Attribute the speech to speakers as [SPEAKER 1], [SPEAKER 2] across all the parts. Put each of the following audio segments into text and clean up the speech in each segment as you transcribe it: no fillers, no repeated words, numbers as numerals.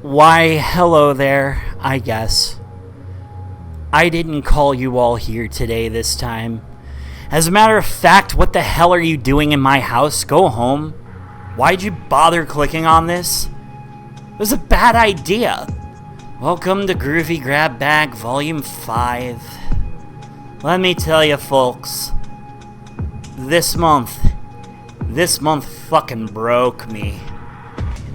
[SPEAKER 1] Why, hello there, I guess. I didn't call you all here today this time. As a matter of fact, what the hell are you doing in my house? Go home. Why'd you bother clicking on this? It was a bad idea. Welcome to Groovy Grab Bag Volume 5. Let me tell you folks, this month fucking broke me.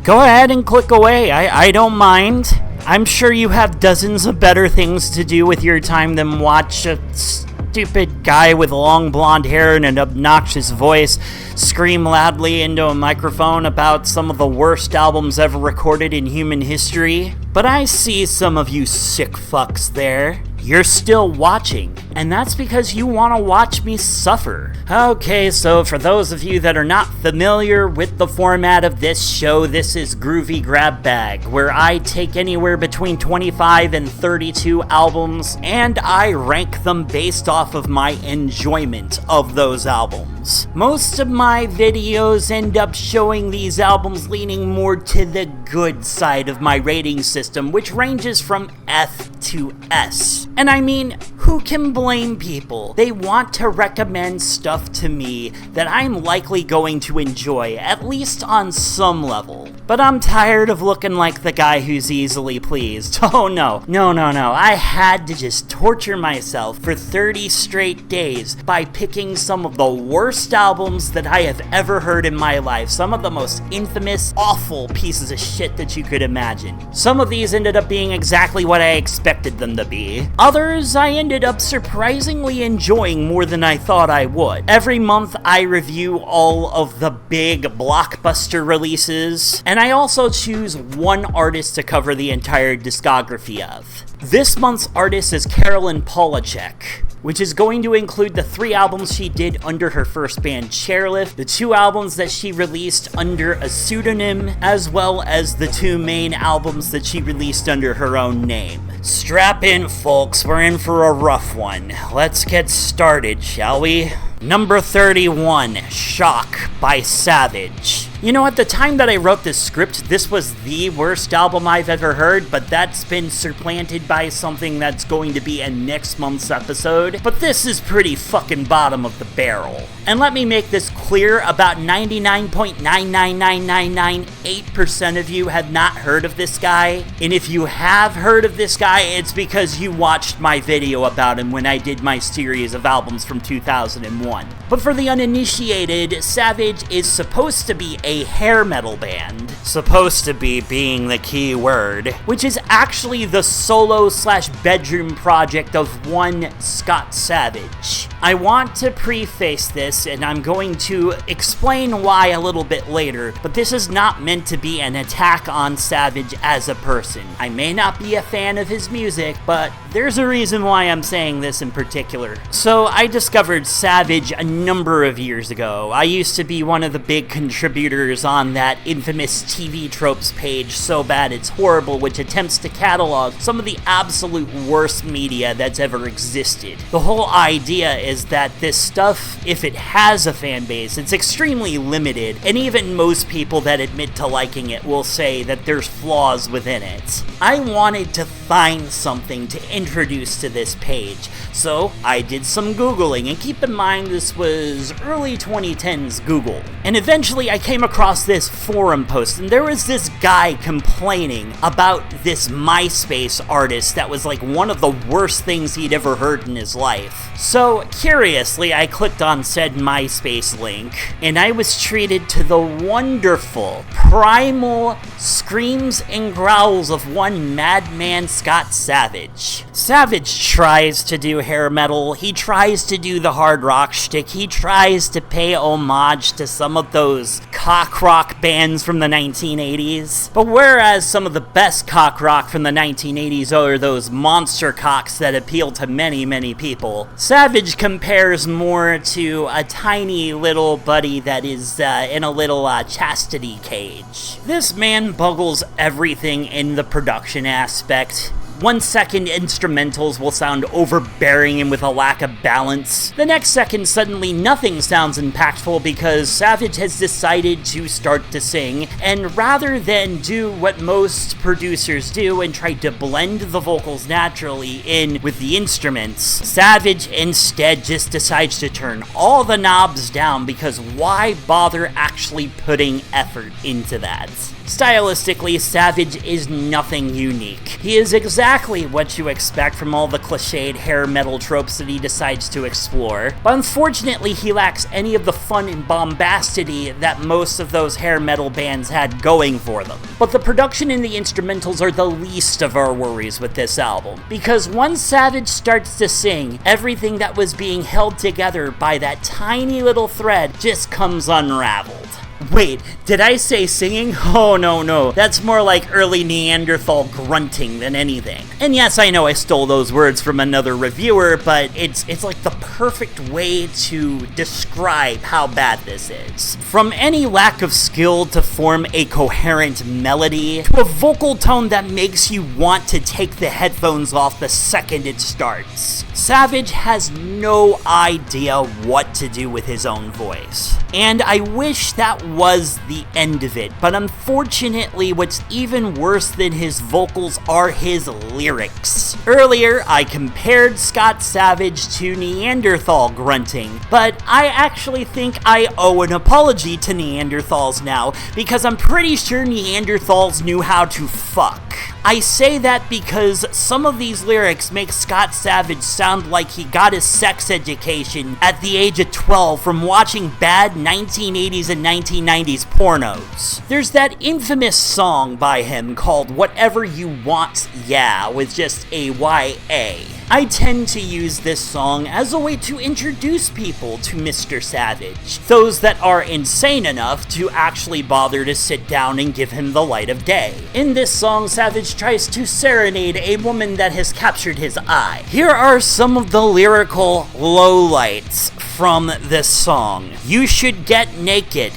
[SPEAKER 1] Go ahead and click away, I don't mind. I'm sure you have dozens of better things to do with your time than watch a stupid guy with long blonde hair and an obnoxious voice scream loudly into a microphone about some of the worst albums ever recorded in human history. But I see some of you sick fucks there. You're still watching, and that's because you want to watch me suffer. Okay, so for those of you that are not familiar with the format of this show, this is Groovy Grab Bag, where I take anywhere between 25 and 32 albums, and I rank them based off of my enjoyment of those albums. Most of my videos end up showing these albums leaning more to the good side of my rating system, which ranges from F to S. And I mean, who can blame people? They want to recommend stuff to me that I'm likely going to enjoy, at least on some level. But I'm tired of looking like the guy who's easily pleased. Oh no. I had to just torture myself for 30 straight days by picking some of the worst albums that I have ever heard in my life. Some of the most infamous, awful pieces of shit that you could imagine. Some of these ended up being exactly what I expected them to be. Others I ended up surprisingly enjoying more than I thought I would. Every month I review all of the big blockbuster releases, and I also choose one artist to cover the entire discography of. This month's artist is Carolyn Polachek, which is going to include the 3 albums she did under her first band Chairlift, the 2 albums that she released under a pseudonym, as well as the 2 main albums that she released under her own name. Strap in, folks, we're in for a rough one. Let's get started, shall we? Number 31, Shock by Savage. You know, at the time that I wrote this script, this was the worst album I've ever heard, but that's been supplanted by something that's going to be in next month's episode. But this is pretty fucking bottom of the barrel. And let me make this clear, about 99.9999998% of you have not heard of this guy. And if you have heard of this guy, it's because you watched my video about him when I did my series of albums from 2001. But for the uninitiated, Savage is supposed to be a hair metal band. Supposed to be being the key word, which is actually the solo/bedroom project of one Scott Savage. I want to preface this, and I'm going to explain why a little bit later, but this is not meant to be an attack on Savage as a person. I may not be a fan of his music, but there's a reason why I'm saying this in particular. So I discovered Savage a number of years ago. I used to be one of the big contributors on that infamous TV Tropes page, So Bad It's Horrible, which attempts to catalog some of the absolute worst media that's ever existed. The whole idea is that this stuff, if it has a fan base, it's extremely limited, and even most people that admit to liking it will say that there's flaws within it. I wanted to find something to introduce to this page, so I did some Googling, and keep in mind this was early 2010s Google. And eventually I came across this forum post, and there was this guy complaining about this MySpace artist that was like one of the worst things he'd ever heard in his life. So, curiously, I clicked on said MySpace link, and I was treated to the wonderful, primal screams and growls of one madman Scott Savage. Savage tries to do hair metal, he tries to do the hard rock shtick, he tries to pay homage to some of those cock rock bands from the 1980s. But whereas some of the best cock rock from the 1980s are those monster cocks that appeal to many, many people, Savage compares more to a tiny little buddy that is in a little chastity cage. This man buggles everything in the production aspect. 1 second, instrumentals will sound overbearing and with a lack of balance. The next second, suddenly nothing sounds impactful because Savage has decided to start to sing, and rather than do what most producers do and try to blend the vocals naturally in with the instruments, Savage instead just decides to turn all the knobs down because why bother actually putting effort into that? Stylistically, Savage is nothing unique. He is exactly what you expect from all the cliched hair metal tropes that he decides to explore, but unfortunately he lacks any of the fun and bombastity that most of those hair metal bands had going for them. But the production and the instrumentals are the least of our worries with this album, because once Savage starts to sing, everything that was being held together by that tiny little thread just comes unraveled. Wait, did I say singing? Oh, no. That's more like early Neanderthal grunting than anything. And yes, I know I stole those words from another reviewer, but it's like the perfect way to describe how bad this is. From any lack of skill to form a coherent melody, to a vocal tone that makes you want to take the headphones off the second it starts, Savage has no idea what to do with his own voice. And I wish that was the end of it, but unfortunately what's even worse than his vocals are his lyrics. Earlier, I compared Scott Savage to Neanderthal grunting, but I actually think I owe an apology to Neanderthals now, because I'm pretty sure Neanderthals knew how to fuck. I say that because some of these lyrics make Scott Savage sound like he got his sex education at the age of 12 from watching bad 1980s and 1990s pornos. There's that infamous song by him called Whatever You Want, Yeah, with just a Y-A. I tend to use this song as a way to introduce people to Mr. Savage, those that are insane enough to actually bother to sit down and give him the light of day. In this song, Savage tries to serenade a woman that has captured his eye. Here are some of the lyrical lowlights from this song. You should get naked.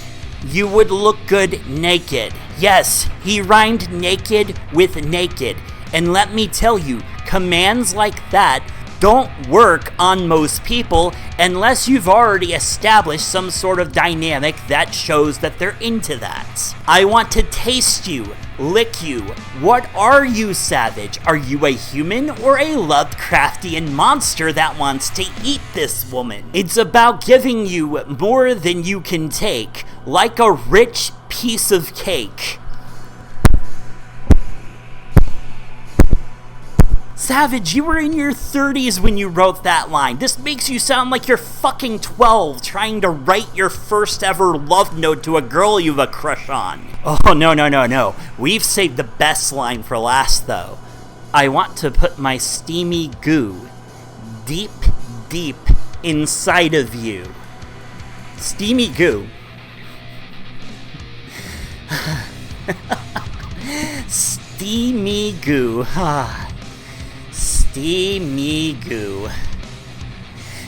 [SPEAKER 1] You would look good naked. Yes, he rhymed naked with naked. And let me tell you, commands like that don't work on most people unless you've already established some sort of dynamic that shows that they're into that. I want to taste you, lick you. What are you, Savage? Are you a human or a Lovecraftian monster that wants to eat this woman? It's about giving you more than you can take, like a rich piece of cake. Savage, you were in your 30s when you wrote that line. This makes you sound like you're fucking 12 trying to write your first ever love note to a girl you've a crush on. Oh, no. We've saved the best line for last, though. I want to put my steamy goo deep, deep inside of you. Steamy goo. Steamy goo. Steamy goo.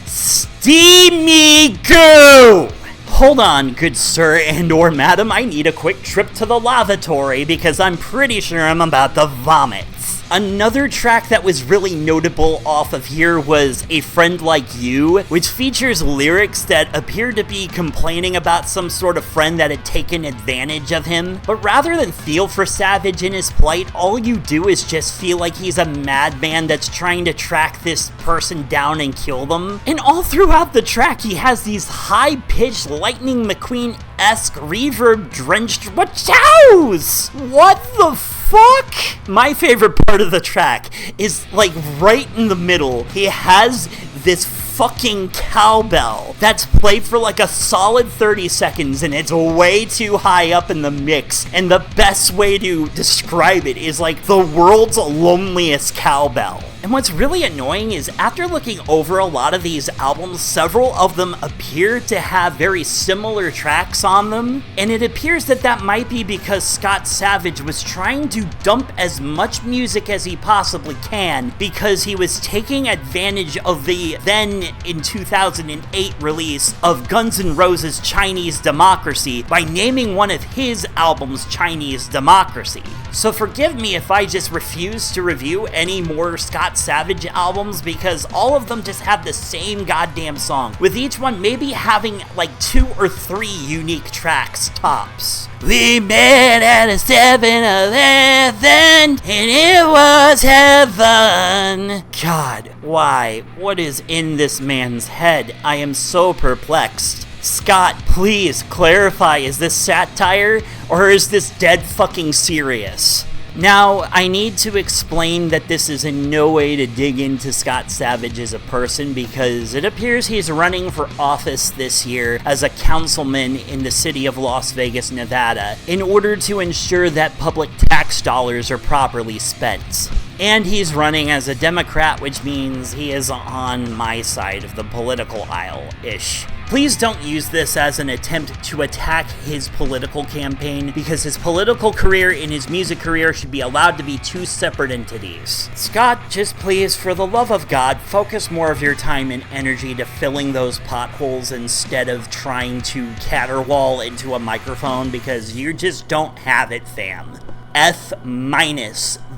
[SPEAKER 1] Steamy goo! Hold on, good sir and or madam, I need a quick trip to the lavatory because I'm pretty sure I'm about to vomit. Another track that was really notable off of here was A Friend Like You, which features lyrics that appear to be complaining about some sort of friend that had taken advantage of him. But rather than feel for Savage in his plight, all you do is just feel like he's a madman that's trying to track this person down and kill them. And all throughout the track, he has these high-pitched Lightning McQueen-esque reverb-drenched wachows! What the fuck? My favorite part of the track is like right in the middle. He has this fucking cowbell that's played for like a solid 30 seconds and it's way too high up in the mix, and the best way to describe it is like the world's loneliest cowbell. And what's really annoying is after looking over a lot of these albums, several of them appear to have very similar tracks on them, and it appears that that might be because Scott Savage was trying to dump as much music as he possibly can because he was taking advantage of the then in 2008 release of Guns N' Roses' Chinese Democracy by naming one of his albums Chinese Democracy. So forgive me if I just refuse to review any more Scott Savage albums because all of them just have the same goddamn song, with each one maybe having like 2 or 3 unique tracks tops. We met at a 7-Eleven and it was heaven. God, why? What is in this man's head? I am so perplexed. Scott, please clarify, is this satire or is this dead fucking serious? Now, I need to explain that this is in no way to dig into Scott Savage as a person because it appears he's running for office this year as a councilman in the city of Las Vegas, Nevada, in order to ensure that public tax dollars are properly spent. And he's running as a Democrat, which means he is on my side of the political aisle-ish. Please don't use this as an attempt to attack his political campaign, because his political career and his music career should be allowed to be 2 separate entities. Scott, just please, for the love of God, focus more of your time and energy to filling those potholes instead of trying to caterwaul into a microphone, because you just don't have it, fam. F-,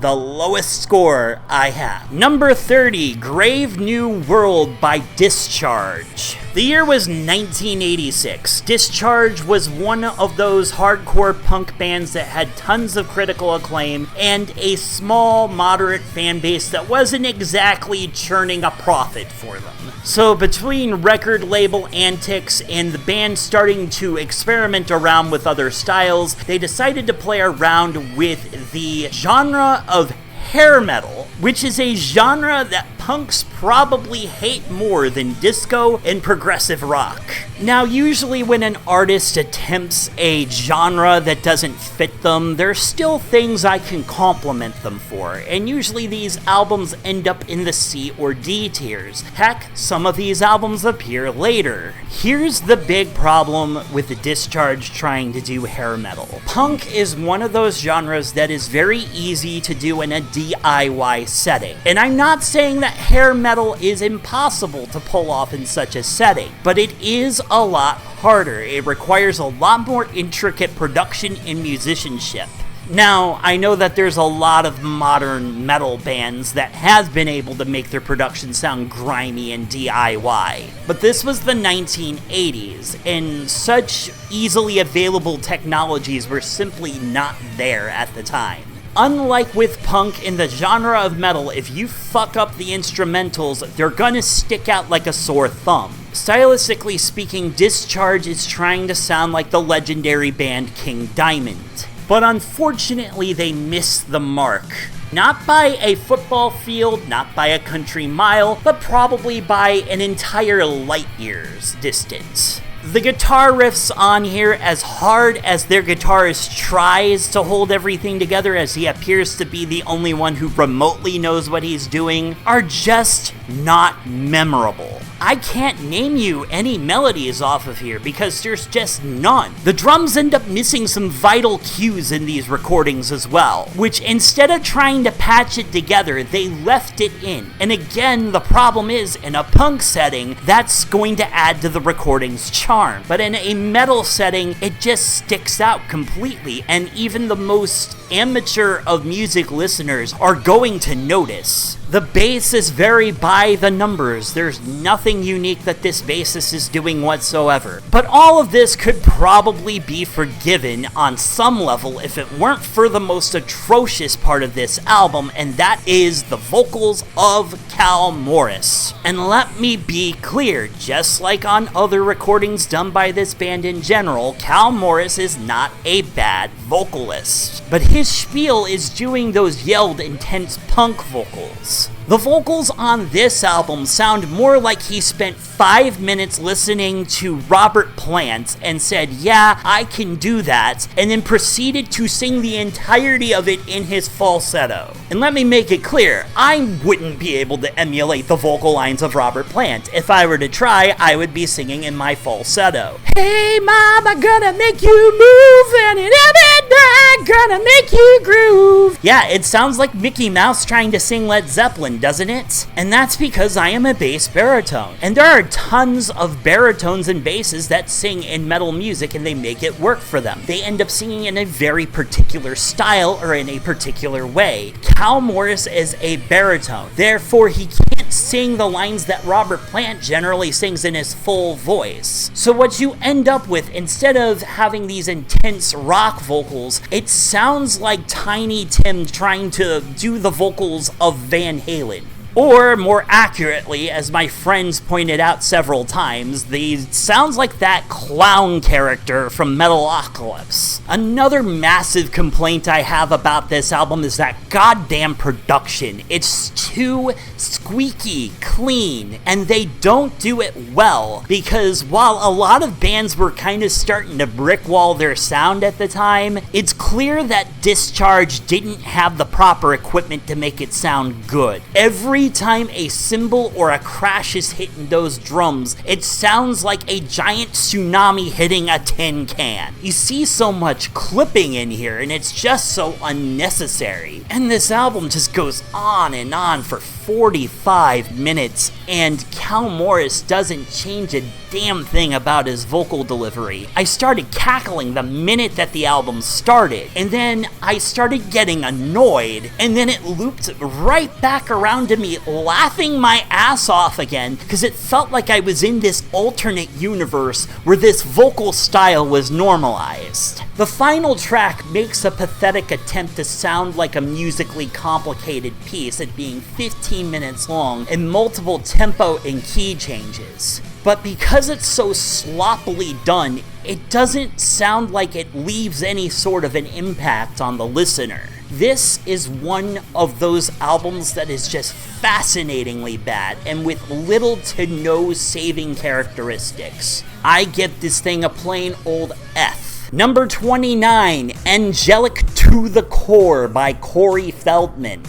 [SPEAKER 1] the lowest score I have. Number 30, Grave New World by Discharge. The year was 1986. Discharge was one of those hardcore punk bands that had tons of critical acclaim and a small, moderate fan base that wasn't exactly churning a profit for them. So between record label antics and the band starting to experiment around with other styles, they decided to play around with the genre of hair metal, which is a genre that punks probably hate more than disco and progressive rock. Now, usually when an artist attempts a genre that doesn't fit them, there's still things I can compliment them for, and usually these albums end up in the C or D tiers. Heck, some of these albums appear later. Here's the big problem with the Discharge trying to do hair metal. Punk is one of those genres that is very easy to do in a DIY setting, and I'm not saying that hair metal is impossible to pull off in such a setting, but it is a lot harder. It requires a lot more intricate production and musicianship. Now, I know that there's a lot of modern metal bands that have been able to make their production sound grimy and DIY, but this was the 1980s, and such easily available technologies were simply not there at the time. Unlike with punk, in the genre of metal, if you fuck up the instrumentals, they're gonna stick out like a sore thumb. Stylistically speaking, Discharge is trying to sound like the legendary band King Diamond. But unfortunately, they missed the mark. Not by a football field, not by a country mile, but probably by an entire light years distance. The guitar riffs on here, as hard as their guitarist tries to hold everything together, as he appears to be the only one who remotely knows what he's doing, are just not memorable. I can't name you any melodies off of here because there's just none. The drums end up missing some vital cues in these recordings as well, which instead of trying to patch it together, they left it in. And again, the problem is, in a punk setting, that's going to add to the recording's charm. But in a metal setting, it just sticks out completely, and even the most amateur of music listeners are going to notice. The bass is very by the numbers. There's nothing unique that this bassist is doing whatsoever. But all of this could probably be forgiven on some level if it weren't for the most atrocious part of this album, and that is the vocals of Cal Morris. And let me be clear, just like on other recordings done by this band in general, Cal Morris is not a bad vocalist. But his spiel is doing those yelled, intense punk vocals. The vocals on this album sound more like he spent 5 minutes listening to Robert Plant and said, yeah, I can do that, and then proceeded to sing the entirety of it in his falsetto. And let me make it clear, I wouldn't be able to emulate the vocal lines of Robert Plant. If I were to try, I would be singing in my falsetto. Hey mom, I'm gonna make you move, and in every night, gonna make you groove. Yeah, it sounds like Mickey Mouse trying to sing Led Zeppelin, doesn't it? And that's because I am a bass baritone. And there are tons of baritones and basses that sing in metal music and they make it work for them. They end up singing in a very particular style or in a particular way. Cal Morris is a baritone. Therefore, he can't sing the lines that Robert Plant generally sings in his full voice. So what you end up with, instead of having these intense rock vocals, it sounds like Tiny Tim trying to do the vocals of Van Halen. Or, more accurately, as my friends pointed out several times, sounds like that clown character from Metalocalypse. Another massive complaint I have about this album is that goddamn production. It's too squeaky clean, and they don't do it well, because while a lot of bands were kind of starting to brickwall their sound at the time, it's clear that Discharge didn't have the proper equipment to make it sound good. Every time a cymbal or a crash is hitting those drums, it sounds like a giant tsunami hitting a tin can. You see so much clipping in here, and it's just so unnecessary. And this album just goes on and on for 45 minutes, and Cal Morris doesn't change a damn thing about his vocal delivery. I started cackling the minute that the album started, and then I started getting annoyed, and then it looped right back around to me laughing my ass off again, because it felt like I was in this alternate universe where this vocal style was normalized. The final track makes a pathetic attempt to sound like a musically complicated piece, it being 15 minutes long and multiple tempo and key changes. But because it's so sloppily done, it doesn't sound like it leaves any sort of an impact on the listener. This is one of those albums that is just fascinatingly bad and with little to no saving characteristics. I give this thing a plain old F. Number 29, Angelic to the Core by Corey Feldman.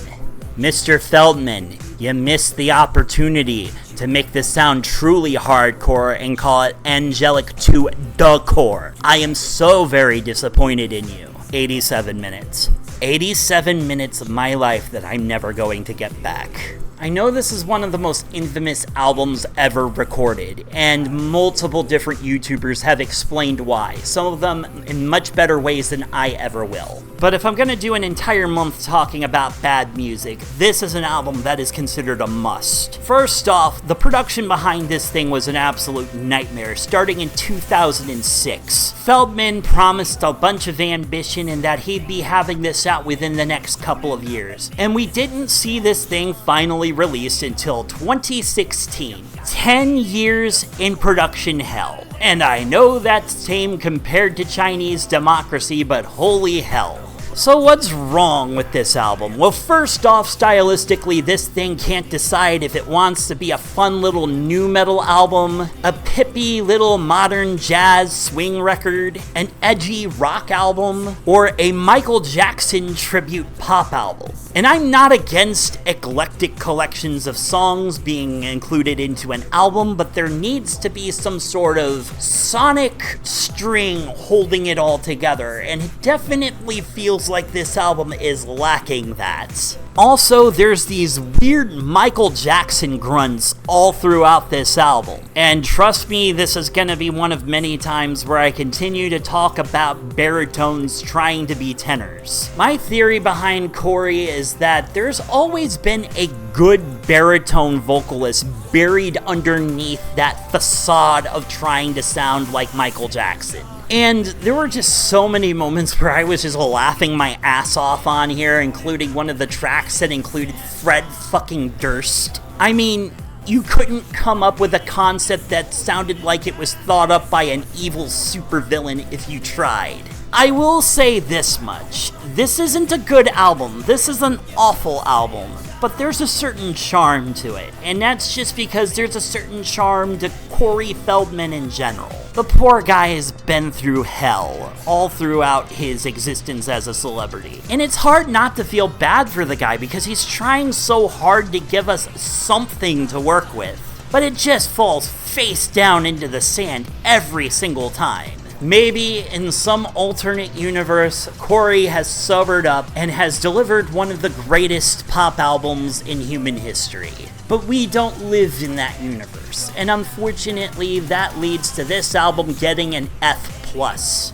[SPEAKER 1] Mr. Feldman, you missed the opportunity to make this sound truly hardcore and call it Angelic to the Core. I am so very disappointed in you. 87 minutes. 87 minutes of my life that I'm never going to get back. I know this is one of the most infamous albums ever recorded, and multiple different YouTubers have explained why, some of them in much better ways than I ever will. But if I'm gonna do an entire month talking about bad music, this is an album that is considered a must. First off, the production behind this thing was an absolute nightmare, starting in 2006. Feldman promised a bunch of ambition and that he'd be having this out within the next couple of years, and we didn't see this thing finally released until 2016. 10 years in production hell. And I know that's tame compared to Chinese democracy, but holy hell. So what's wrong with this album? Well, first off, stylistically, this thing can't decide if it wants to be a fun little nu metal album, a pippy little modern jazz swing record, an edgy rock album, or a Michael Jackson tribute pop album. And I'm not against eclectic collections of songs being included into an album, but there needs to be some sort of sonic string holding it all together, and it definitely feels like this album is lacking that. Also, there's these weird Michael Jackson grunts all throughout this album. And trust me, this is gonna be one of many times where I continue to talk about baritones trying to be tenors. My theory behind Corey is that there's always been a good baritone vocalist buried underneath that facade of trying to sound like Michael Jackson. And there were just so many moments where I was just laughing my ass off on here, including one of the tracks that included Fred fucking Durst. I mean, you couldn't come up with a concept that sounded like it was thought up by an evil supervillain if you tried. I will say this much. This isn't a good album. This is an awful album. but there's a certain charm to it, and that's just because there's a certain charm to Corey Feldman in general. The poor guy has been through hell all throughout his existence as a celebrity, and it's hard not to feel bad for the guy because he's trying so hard to give us something to work with, but it just falls face down into the sand every single time. Maybe in some alternate universe, Corey has sobered up and has delivered one of the greatest pop albums in human history. But we don't live in that universe, and unfortunately that leads to this album getting an F+.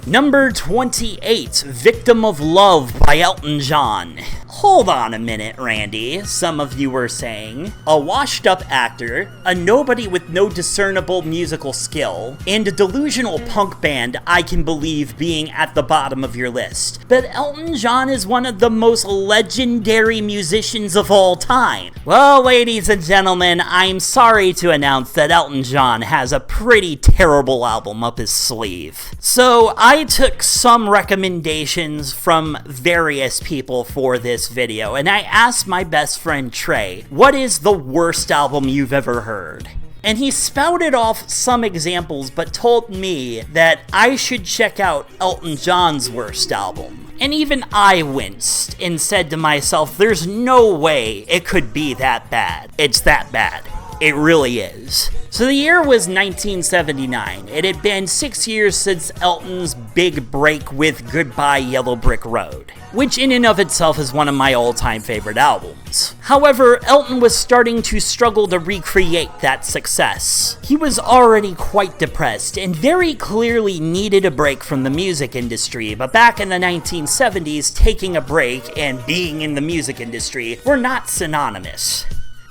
[SPEAKER 1] Number 28, Victim of Love by Elton John. Hold on a minute, Randy, some of you were saying. A washed-up actor, a nobody with no discernible musical skill, and a delusional punk band I can believe being at the bottom of your list. But Elton John is one of the most legendary musicians of all time. Well, ladies and gentlemen, I'm sorry to announce that Elton John has a pretty terrible album up his sleeve. So I took some recommendations from various people for this video, and I asked my best friend Trey, what is the worst album you've ever heard? And he spouted off some examples, but told me that I should check out Elton John's worst album. And even I winced and said to myself, there's no way it could be that bad. It's that bad. It really is. So the year was 1979. It had been 6 years since Elton's big break with Goodbye Yellow Brick Road, which in and of itself is one of my all-time favorite albums. However, Elton was starting to struggle to recreate that success. He was already quite depressed and very clearly needed a break from the music industry, but back in the 1970s, taking a break and being in the music industry were not synonymous.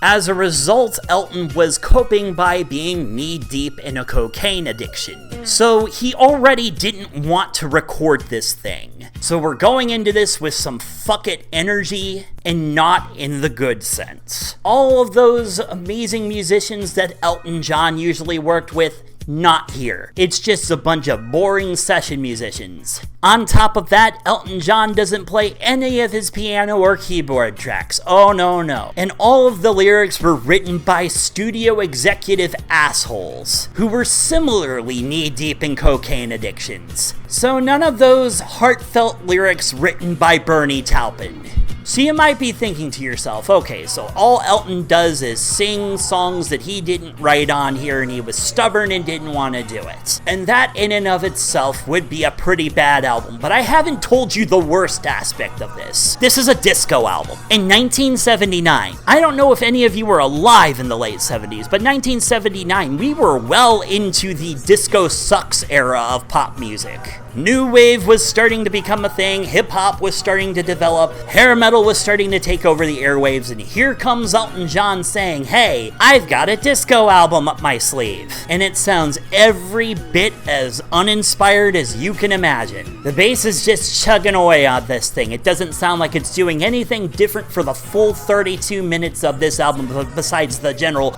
[SPEAKER 1] As a result, Elton was coping by being knee-deep in a cocaine addiction. So he already didn't want to record this thing. So we're going into this with some fuck it energy, and not in the good sense. All of those amazing musicians that Elton John usually worked with, not here. It's just a bunch of boring session musicians. On top of that, Elton John doesn't play any of his piano or keyboard tracks. Oh no. And all of the lyrics were written by studio executive assholes who were similarly knee-deep in cocaine addictions. So none of those heartfelt lyrics written by Bernie Taupin. So you might be thinking to yourself, okay, so all Elton does is sing songs that he didn't write on here and he was stubborn and didn't want to do it. And that in and of itself would be a pretty bad album, but I haven't told you the worst aspect of this. This is a disco album. In 1979, I don't know if any of you were alive in the late 70s, but 1979, we were well into the disco sucks era of pop music. New wave was starting to become a thing, hip-hop was starting to develop, hair metal was starting to take over the airwaves, and here comes Elton John saying, hey, I've got a disco album up my sleeve. And it sounds every bit as uninspired as you can imagine. The bass is just chugging away on this thing. It doesn't sound like it's doing anything different for the full 32 minutes of this album besides the general.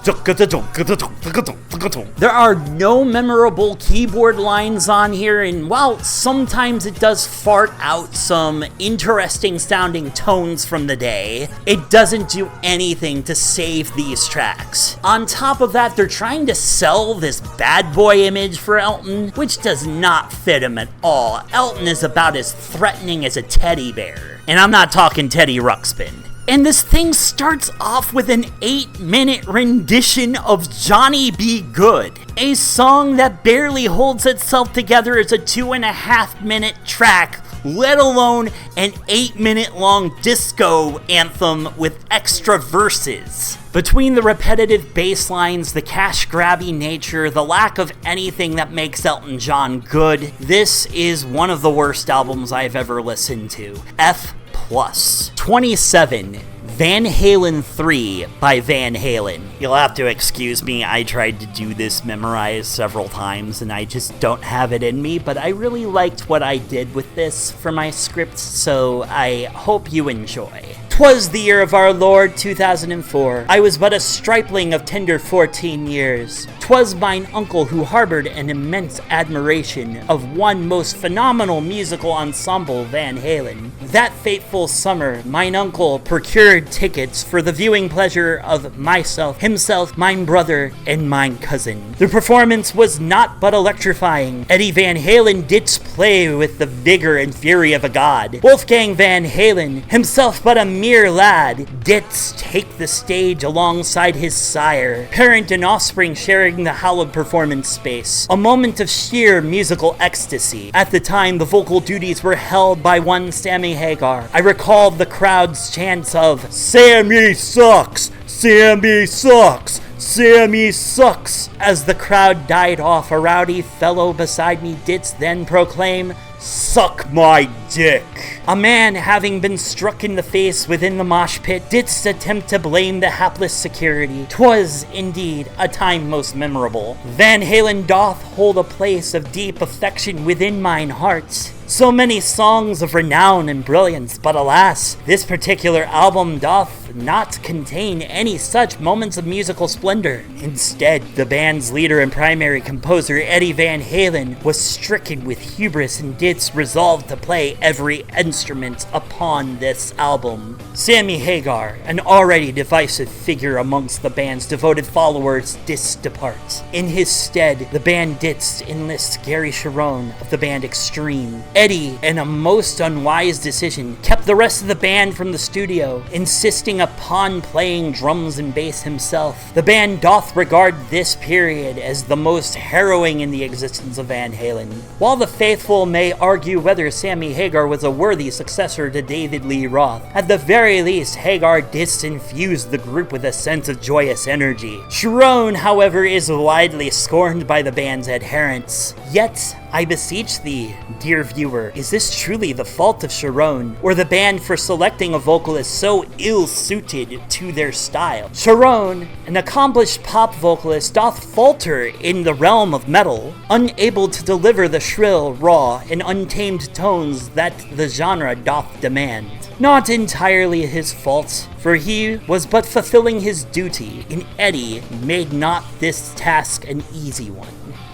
[SPEAKER 1] There are no memorable keyboard lines on here, and while sometimes it does fart out some interesting sounding tones from the day, it doesn't do anything to save these tracks. On top of that, they're trying to sell this bad boy image for Elton, which does not fit him at all. Elton is about as threatening as a teddy bear. And I'm not talking Teddy Ruxpin. And this thing starts off with an 8-minute rendition of Johnny Be Good, a song that barely holds itself together as a 2.5-minute track, let alone an 8-minute long disco anthem with extra verses. Between the repetitive bass lines, the cash-grabby nature, the lack of anything that makes Elton John good, this is one of the worst albums I've ever listened to. F+. 27. Van Halen 3 by Van Halen. You'll have to excuse me, I tried to do this memorized several times and I just don't have it in me, but I really liked what I did with this for my script, so I hope you enjoy. 'Twas the year of our Lord 2004. I was but a stripling of tender 14 years. 'Twas mine uncle who harbored an immense admiration of one most phenomenal musical ensemble, Van Halen. That fateful summer, mine uncle procured tickets for the viewing pleasure of myself, himself, mine brother, and mine cousin. The performance was not but electrifying. Eddie Van Halen didst play with the vigor and fury of a god. Wolfgang Van Halen, himself but a mere lad, didst take the stage alongside his sire, parent and offspring sharing the hallowed performance space. A moment of sheer musical ecstasy. At the time, the vocal duties were held by one Sammy Hagar. I recalled the crowd's chants of, "Sammy sucks! Sammy sucks! Sammy sucks!" As the crowd died off, a rowdy fellow beside me didst then proclaim, "Suck my dick." A man, having been struck in the face within the mosh pit, didst attempt to blame the hapless security. 'Twas, indeed, a time most memorable. Van Halen doth hold a place of deep affection within mine heart. So many songs of renown and brilliance, but alas, this particular album doth not contain any such moments of musical splendor. Instead, the band's leader and primary composer, Eddie Van Halen, was stricken with hubris and didst resolve to play every instrument upon this album. Sammy Hagar, an already divisive figure amongst the band's devoted followers, didst depart. In his stead, the band didst enlist Gary Sharon of the band Extreme. Eddie, in a most unwise decision, kept the rest of the band from the studio, insisting upon playing drums and bass himself. The band doth regard this period as the most harrowing in the existence of Van Halen. While the faithful may argue whether Sammy Hagar was a worthy successor to David Lee Roth, at the very least, Hagar didst infuse the group with a sense of joyous energy. Sharon, however, is widely scorned by the band's adherents. Yet, I beseech thee, dear viewer, is this truly the fault of Sharon, or the band for selecting a vocalist so ill-suited to their style? Sharon, an accomplished pop vocalist, doth falter in the realm of metal, unable to deliver the shrill, raw, and untamed tones that the genre doth demand. Not entirely his fault, for he was but fulfilling his duty, and Eddie made not this task an easy one.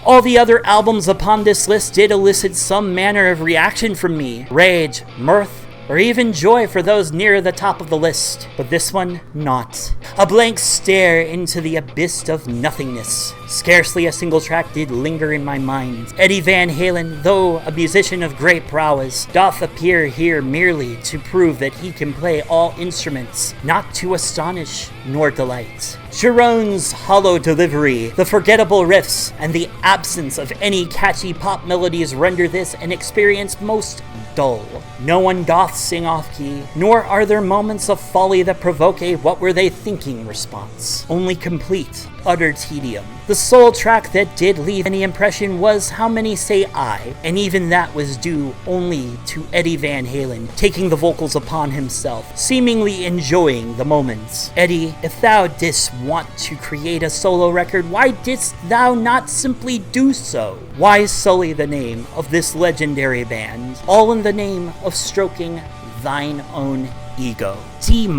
[SPEAKER 1] All the other albums upon this list did elicit some manner of reaction from me, rage, mirth, or even joy for those near the top of the list, but this one, not. A blank stare into the abyss of nothingness. Scarcely a single track did linger in my mind. Eddie Van Halen, though a musician of great prowess, doth appear here merely to prove that he can play all instruments, not to astonish nor delight. Sharon's hollow delivery, the forgettable riffs, and the absence of any catchy pop melodies render this an experience most dull. No one doth sing off-key, nor are there moments of folly that provoke a "what were they thinking" response. Only complete, utter tedium. The sole track that did leave any impression was How Many Say I, and even that was due only to Eddie Van Halen, taking the vocals upon himself, seemingly enjoying the moments. Eddie, if thou didst want to create a solo record, why didst thou not simply do so? Why sully the name of this legendary band, all in the name of stroking thine own ego? D-.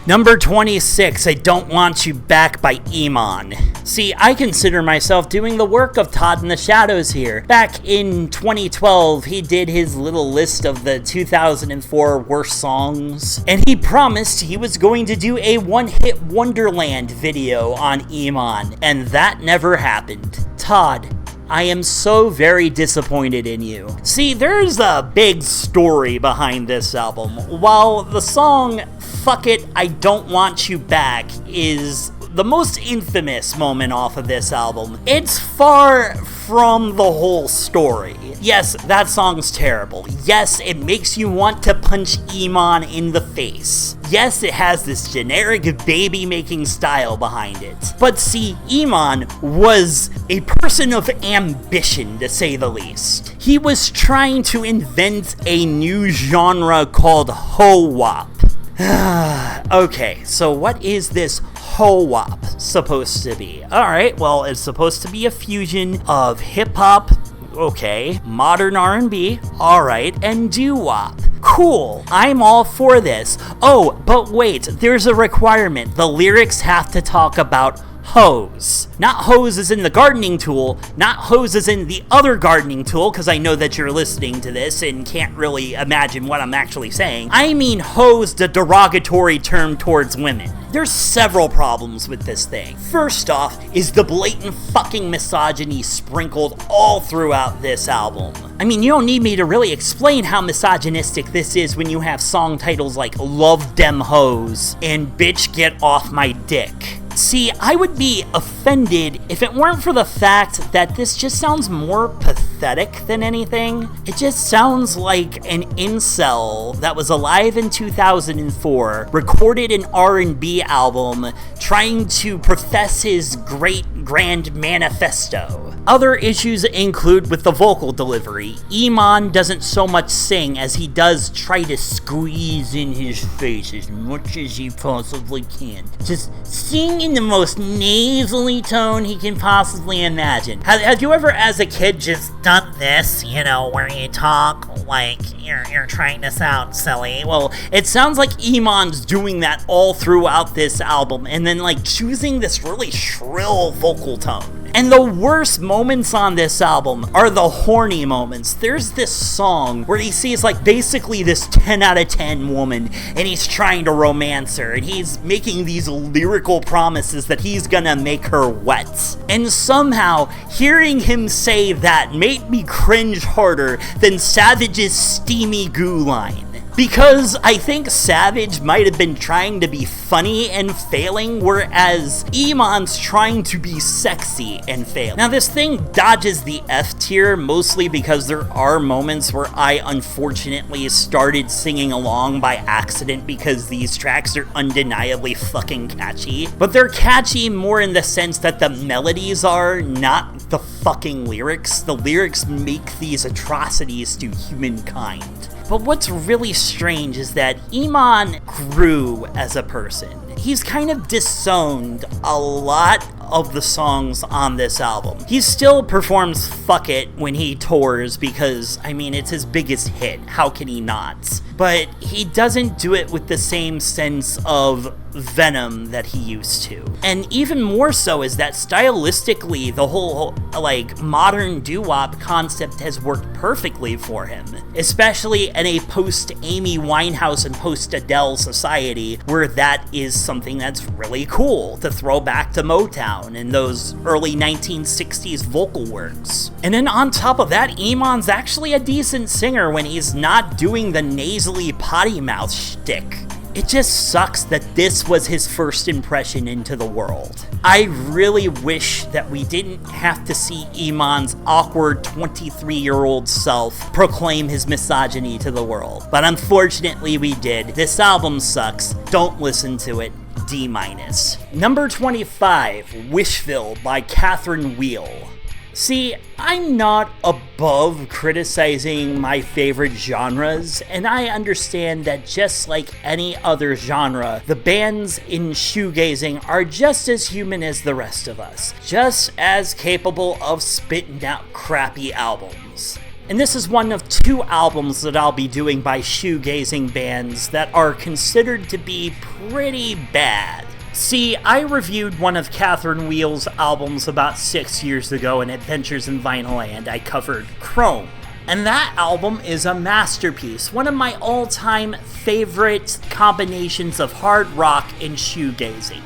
[SPEAKER 1] Number 26, I Don't Want You Back by Iman. See, I consider myself doing the work of Todd in the Shadows here. Back in 2012, he did his little list of the 2004 worst songs, and he promised he was going to do a one-hit Wonderland video on Iman, and that never happened. Todd, I am so very disappointed in you. See, there's a big story behind this album. While the song Fuck It, I Don't Want You Back is the most infamous moment off of this album, it's far from the whole story. Yes, that song's terrible. Yes, it makes you want to punch Iman in the face. Yes, it has this generic baby-making style behind it. But see, Iman was a person of ambition, to say the least. He was trying to invent a new genre called ho-wop. Okay, so what is this ho-wop supposed to be? Alright, well, it's supposed to be a fusion of hip-hop, okay, modern R&B, alright, and doo-wop. Cool, I'm all for this. Oh, but wait, there's a requirement. The lyrics have to talk about hose. Not hose as in the gardening tool, not hose as in the other gardening tool, because I know that you're listening to this and can't really imagine what I'm actually saying. I mean hose, the derogatory term towards women. There's several problems with this thing. First off is the blatant fucking misogyny sprinkled all throughout this album. I mean, you don't need me to really explain how misogynistic this is when you have song titles like Love Dem Hoes and Bitch Get Off My Dick. See, I would be offended if it weren't for the fact that this just sounds more pathetic than anything. It just sounds like an incel that was alive in 2004, recorded an R&B album, trying to profess his great grand manifesto. Other issues include with the vocal delivery. Iman doesn't so much sing as he does try to squeeze in his face as much as he possibly can. Just sing in the most nasally tone he can possibly imagine. Have you ever as a kid just done this, you know, where you talk like you're trying to sound silly? Well, it sounds like Iman's doing that all throughout this album, and then like choosing this really shrill vocal tone. And the worst moments on this album are the horny moments. There's this song where he sees like basically this 10 out of 10 woman and he's trying to romance her and he's making these lyrical promises that he's gonna make her wet. And somehow hearing him say that made me cringe harder than Savage's steamy goo line. Because I think Savage might have been trying to be funny and failing, whereas Iman's trying to be sexy and failing. Now this thing dodges the F tier mostly because there are moments where I unfortunately started singing along by accident because these tracks are undeniably fucking catchy. But they're catchy more in the sense that the melodies are, not the fucking lyrics. The lyrics make these atrocities to humankind. But what's really strange is that Iman grew as a person. He's kind of disowned a lot of the songs on this album. He still performs Fuck It when he tours because, I mean, it's his biggest hit. How can he not? But he doesn't do it with the same sense of venom that he used to. And even more so is that stylistically, the whole, like, modern doo-wop concept has worked perfectly for him. Especially in a post-Amy Winehouse and post-Adele society where that is something that's really cool to throw back to Motown and those early 1960s vocal works. And then on top of that, Iman's actually a decent singer when he's not doing the nasally potty mouth shtick. It just sucks that this was his first impression into the world. I really wish that we didn't have to see Iman's awkward 23-year-old self proclaim his misogyny to the world. But unfortunately we did. This album sucks. Don't listen to it. D-. Number 25, Wishville by Catherine Wheel. See, I'm not above criticizing my favorite genres, and I understand that just like any other genre, the bands in shoegazing are just as human as the rest of us, just as capable of spitting out crappy albums. And this is one of two albums that I'll be doing by shoegazing bands that are considered to be pretty bad. See, I reviewed one of Catherine Wheel's albums about 6 years ago in Adventures in Vinyl Land. I covered Chrome. And that album is a masterpiece, one of my all-time favorite combinations of hard rock and shoegazing.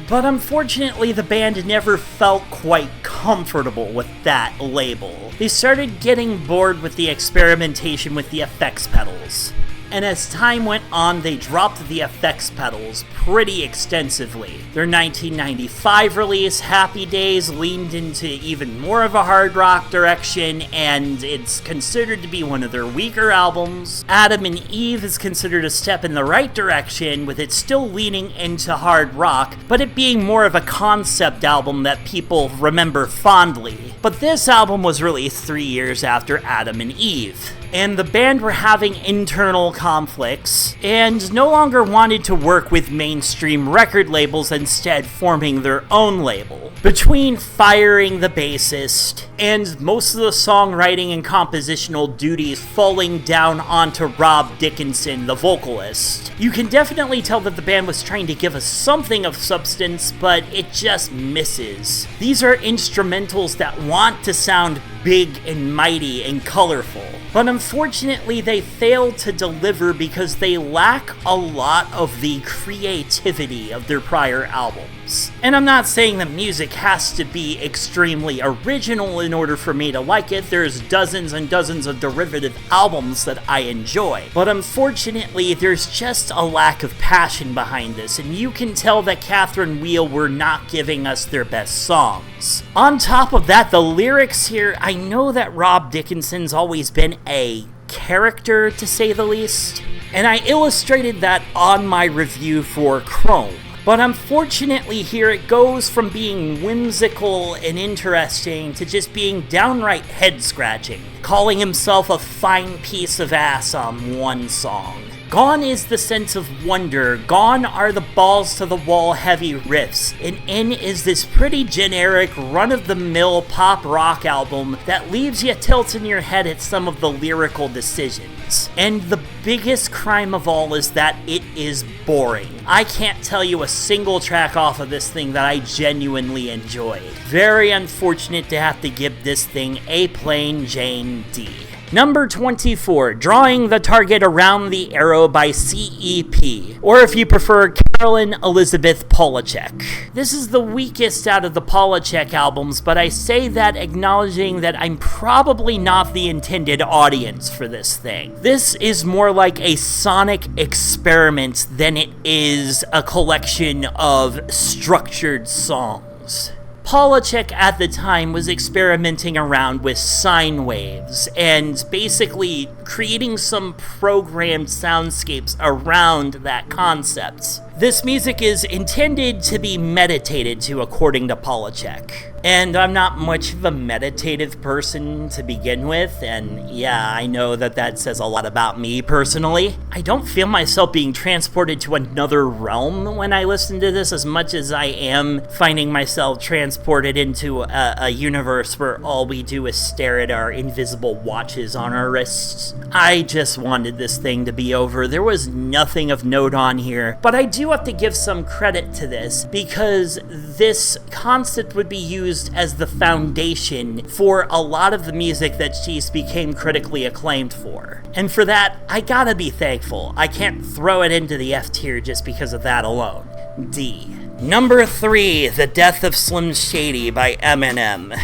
[SPEAKER 1] But unfortunately, the band never felt quite comfortable with that label. They started getting bored with the experimentation with the effects pedals. And as time went on, they dropped the effects pedals pretty extensively. Their 1995 release, Happy Days, leaned into even more of a hard rock direction, and it's considered to be one of their weaker albums. Adam and Eve is considered a step in the right direction, with it still leaning into hard rock, but it being more of a concept album that people remember fondly. But this album was released 3 years after Adam and Eve. And the band were having internal conflicts, and no longer wanted to work with mainstream record labels, instead forming their own label. Between firing the bassist and most of the songwriting and compositional duties falling down onto Rob Dickinson, the vocalist, you can definitely tell that the band was trying to give us something of substance, but it just misses. These are instrumentals that want to sound big and mighty and colorful, but unfortunately they fail to deliver because they lack a lot of the creativity of their prior albums. And I'm not saying the music has to be extremely original in order for me to like it. There's dozens and dozens of derivative albums that I enjoy, but unfortunately there's just a lack of passion behind this, and you can tell that Catherine Wheel were not giving us their best songs. On top of that, the lyrics here, I know that Rob Dickinson's always been a character, to say the least, and I illustrated that on my review for Chrome. But unfortunately here it goes from being whimsical and interesting to just being downright head-scratching, calling himself a fine piece of ass on one song. Gone is the sense of wonder, gone are the balls-to-the-wall heavy riffs, and in is this pretty generic, run-of-the-mill pop rock album that leaves you tilting your head at some of the lyrical decisions. And the biggest crime of all is that it is boring. I can't tell you a single track off of this thing that I genuinely enjoyed. Very unfortunate to have to give this thing a plain Jane D. Number 24, Drawing the Target Around the Arrow by CEP, or if you prefer, Carolyn Elizabeth Polachek. This is the weakest out of the Polachek albums, but I say that acknowledging that I'm probably not the intended audience for this thing. This is more like a sonic experiment than it is a collection of structured songs. Polachek at the time was experimenting around with sine waves and basically creating some programmed soundscapes around that concept. This music is intended to be meditated to, according to Polachek. And I'm not much of a meditative person to begin with, and yeah, I know that that says a lot about me personally. I don't feel myself being transported to another realm when I listen to this as much as I am finding myself transported into a universe where all we do is stare at our invisible watches on our wrists. I just wanted this thing to be over. There was nothing of note on here, but I do have to give some credit to this because this concept would be used as the foundation for a lot of the music that she's became critically acclaimed for. And for that, I gotta be thankful. I can't throw it into the F tier just because of that alone. D. Number 3, The Death of Slim Shady by Eminem.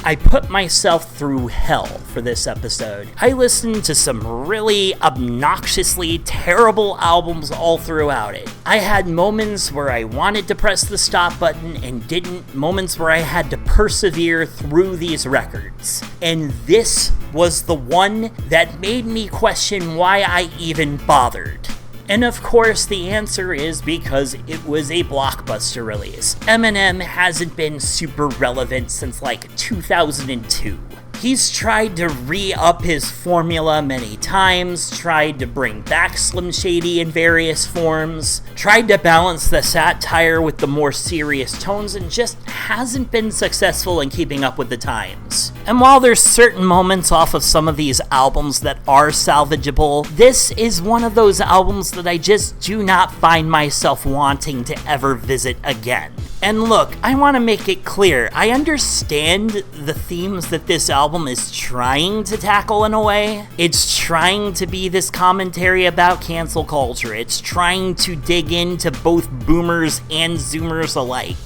[SPEAKER 1] I put myself through hell for this episode. I listened to some really obnoxiously terrible albums all throughout it. I had moments where I wanted to press the stop button and didn't, moments where I had to persevere through these records. And this was the one that made me question why I even bothered. And of course, the answer is because it was a blockbuster release. Eminem hasn't been super relevant since like 2002. He's tried to re-up his formula many times, tried to bring back Slim Shady in various forms, tried to balance the satire with the more serious tones, and just hasn't been successful in keeping up with the times. And while there's certain moments off of some of these albums that are salvageable, this is one of those albums that I just do not find myself wanting to ever visit again. And look, I want to make it clear, I understand the themes that this album is trying to tackle in a way. It's trying to be this commentary about cancel culture. It's trying to dig into both boomers and zoomers alike.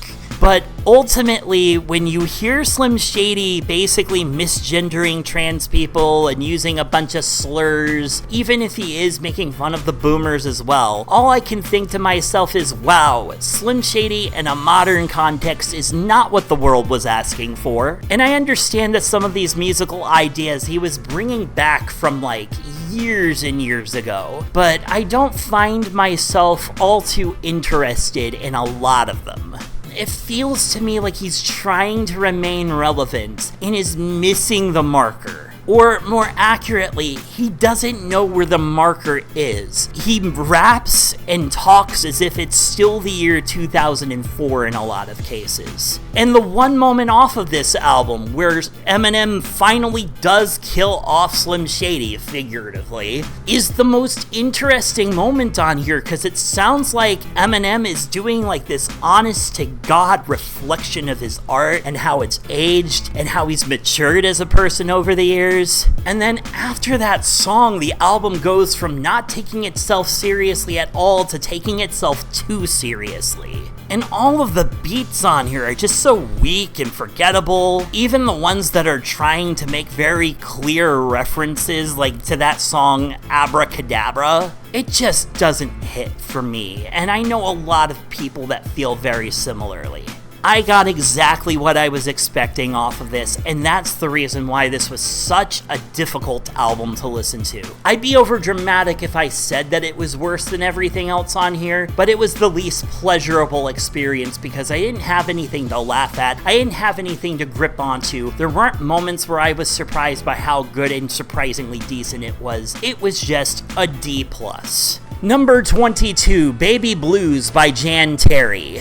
[SPEAKER 1] But ultimately, when you hear Slim Shady basically misgendering trans people and using a bunch of slurs, even if he is making fun of the boomers as well, all I can think to myself is, wow, Slim Shady in a modern context is not what the world was asking for. And I understand that some of these musical ideas he was bringing back from like years and years ago, but I don't find myself all too interested in a lot of them. It feels to me like he's trying to remain relevant and is missing the marker. Or more accurately, he doesn't know where the marker is. He raps and talks as if it's still the year 2004 in a lot of cases. And the one moment off of this album where Eminem finally does kill off Slim Shady, figuratively, is the most interesting moment on here, because it sounds like Eminem is doing like this honest to God reflection of his art and how it's aged and how he's matured as a person over the years. And then after that song, the album goes from not taking itself seriously at all to taking itself too seriously. And all of the beats on here are just so weak and forgettable. Even the ones that are trying to make very clear references, like to that song Abracadabra, it just doesn't hit for me. And I know a lot of people that feel very similarly. I got exactly what I was expecting off of this, and that's the reason why this was such a difficult album to listen to. I'd be overdramatic if I said that it was worse than everything else on here, but it was the least pleasurable experience because I didn't have anything to laugh at, I didn't have anything to grip onto, there weren't moments where I was surprised by how good and surprisingly decent it was. It was just a D+. Number 22, Baby Blues by Jan Terry.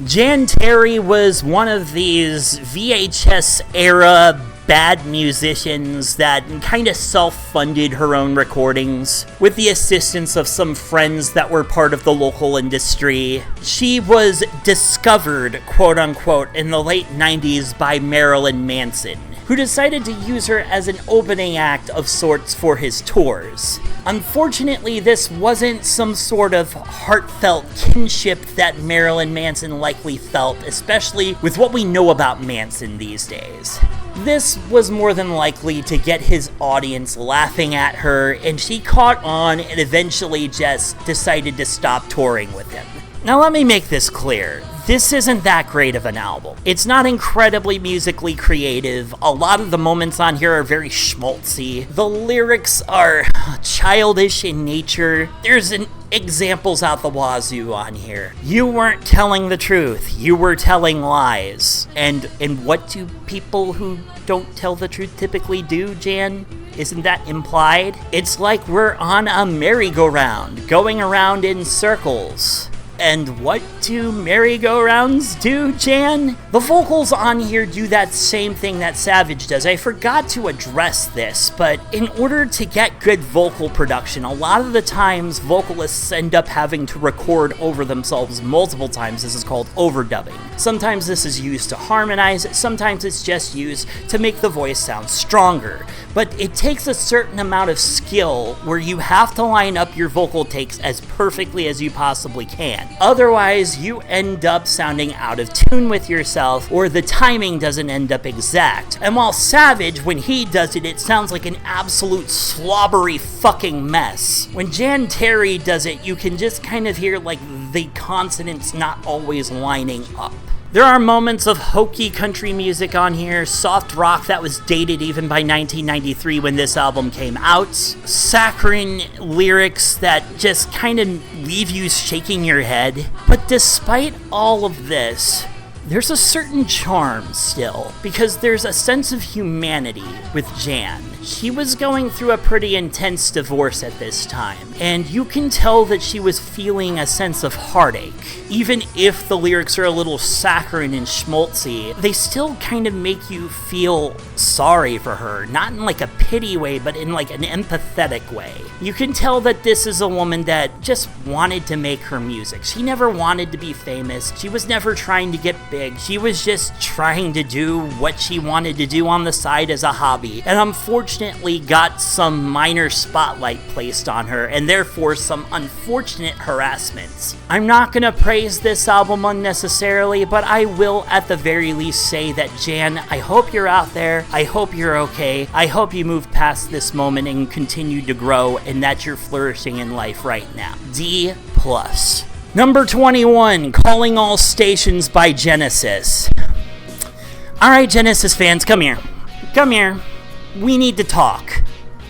[SPEAKER 1] Jan Terry was one of these VHS-era bad musicians that kind of self-funded her own recordings with the assistance of some friends that were part of the local industry. She was discovered, quote-unquote, in the late 90s by Marilyn Manson, who decided to use her as an opening act of sorts for his tours. Unfortunately, this wasn't some sort of heartfelt kinship that Marilyn Manson likely felt, especially with what we know about Manson these days. This was more than likely to get his audience laughing at her, and she caught on and eventually just decided to stop touring with him. Now let me make this clear. This isn't that great of an album. It's not incredibly musically creative. A lot of the moments on here are very schmaltzy. The lyrics are childish in nature. There's examples out the wazoo on here. You weren't telling the truth. You were telling lies. And what do people who don't tell the truth typically do, Jan? Isn't that implied? It's like we're on a merry-go-round, going around in circles. And what do merry-go-rounds do, Jan? The vocals on here do that same thing that Savage does. I forgot to address this, but in order to get good vocal production, a lot of the times vocalists end up having to record over themselves multiple times. This is called overdubbing. Sometimes this is used to harmonize, sometimes it's just used to make the voice sound stronger. But it takes a certain amount of skill where you have to line up your vocal takes as perfectly as you possibly can. Otherwise, you end up sounding out of tune with yourself, or the timing doesn't end up exact. And while Savage, when he does it, it sounds like an absolute slobbery fucking mess. When Jan Terry does it, you can just kind of hear like the consonants not always lining up. There are moments of hokey country music on here, soft rock that was dated even by 1993 when this album came out, saccharine lyrics that just kind of leave you shaking your head. But despite all of this, there's a certain charm still, because there's a sense of humanity with Jan. She was going through a pretty intense divorce at this time, and you can tell that she was feeling a sense of heartache. Even if the lyrics are a little saccharine and schmaltzy, they still kind of make you feel sorry for her, not in like a pity way, but in like an empathetic way. You can tell that this is a woman that just wanted to make her music. She never wanted to be famous. She was never trying to get big. She was just trying to do what she wanted to do on the side as a hobby, and unfortunately got some minor spotlight placed on her, and therefore some unfortunate harassment. I'm not gonna praise this album unnecessarily, but I will at the very least say that Jan, I hope you're out there, I hope you're okay, I hope you move past this moment and continue to grow, and that you're flourishing in life right now. D+. Number 21, Calling All Stations by Genesis. Alright, Genesis fans, come here. Come here. We need to talk.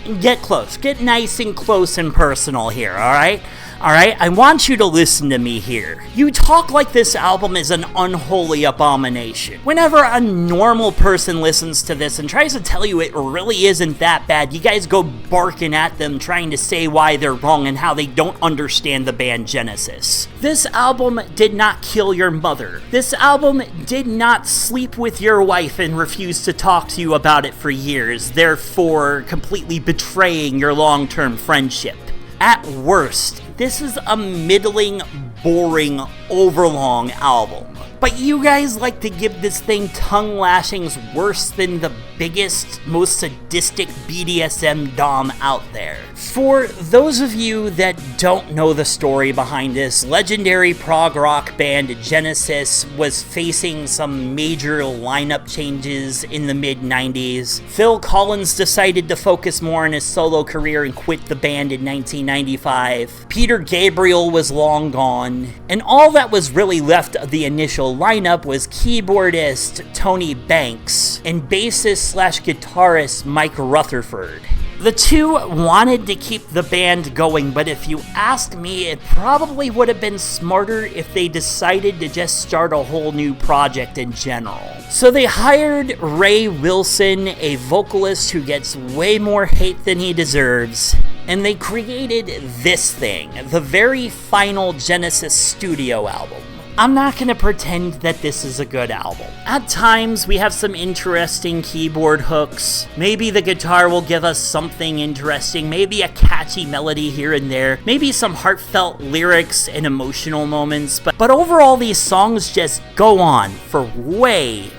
[SPEAKER 1] Get close. Get nice and close and personal here, alright? Alright, I want you to listen to me here. You talk like this album is an unholy abomination. Whenever a normal person listens to this and tries to tell you it really isn't that bad, you guys go barking at them trying to say why they're wrong and how they don't understand the band Genesis. This album did not kill your mother. This album did not sleep with your wife and refuse to talk to you about it for years, therefore completely betraying your long-term friendship. At worst, this is a middling, boring, overlong album. But you guys like to give this thing tongue lashings worse than the biggest, most sadistic BDSM dom out there. For those of you that don't know the story behind this, legendary prog rock band Genesis was facing some major lineup changes in the mid-90s. Phil Collins decided to focus more on his solo career and quit the band in 1995. Peter Gabriel was long gone, and all that was really left of the initial lineup was keyboardist Tony Banks and bassist/guitarist Mike Rutherford. The two wanted to keep the band going, but if you ask me, it probably would have been smarter if they decided to just start a whole new project in general. So they hired Ray Wilson, a vocalist who gets way more hate than he deserves, and they created this thing, the very final Genesis studio album. I'm not going to pretend that this is a good album. At times, we have some interesting keyboard hooks. Maybe the guitar will give us something interesting. Maybe a catchy melody here and there. Maybe some heartfelt lyrics and emotional moments. But overall, these songs just go on for way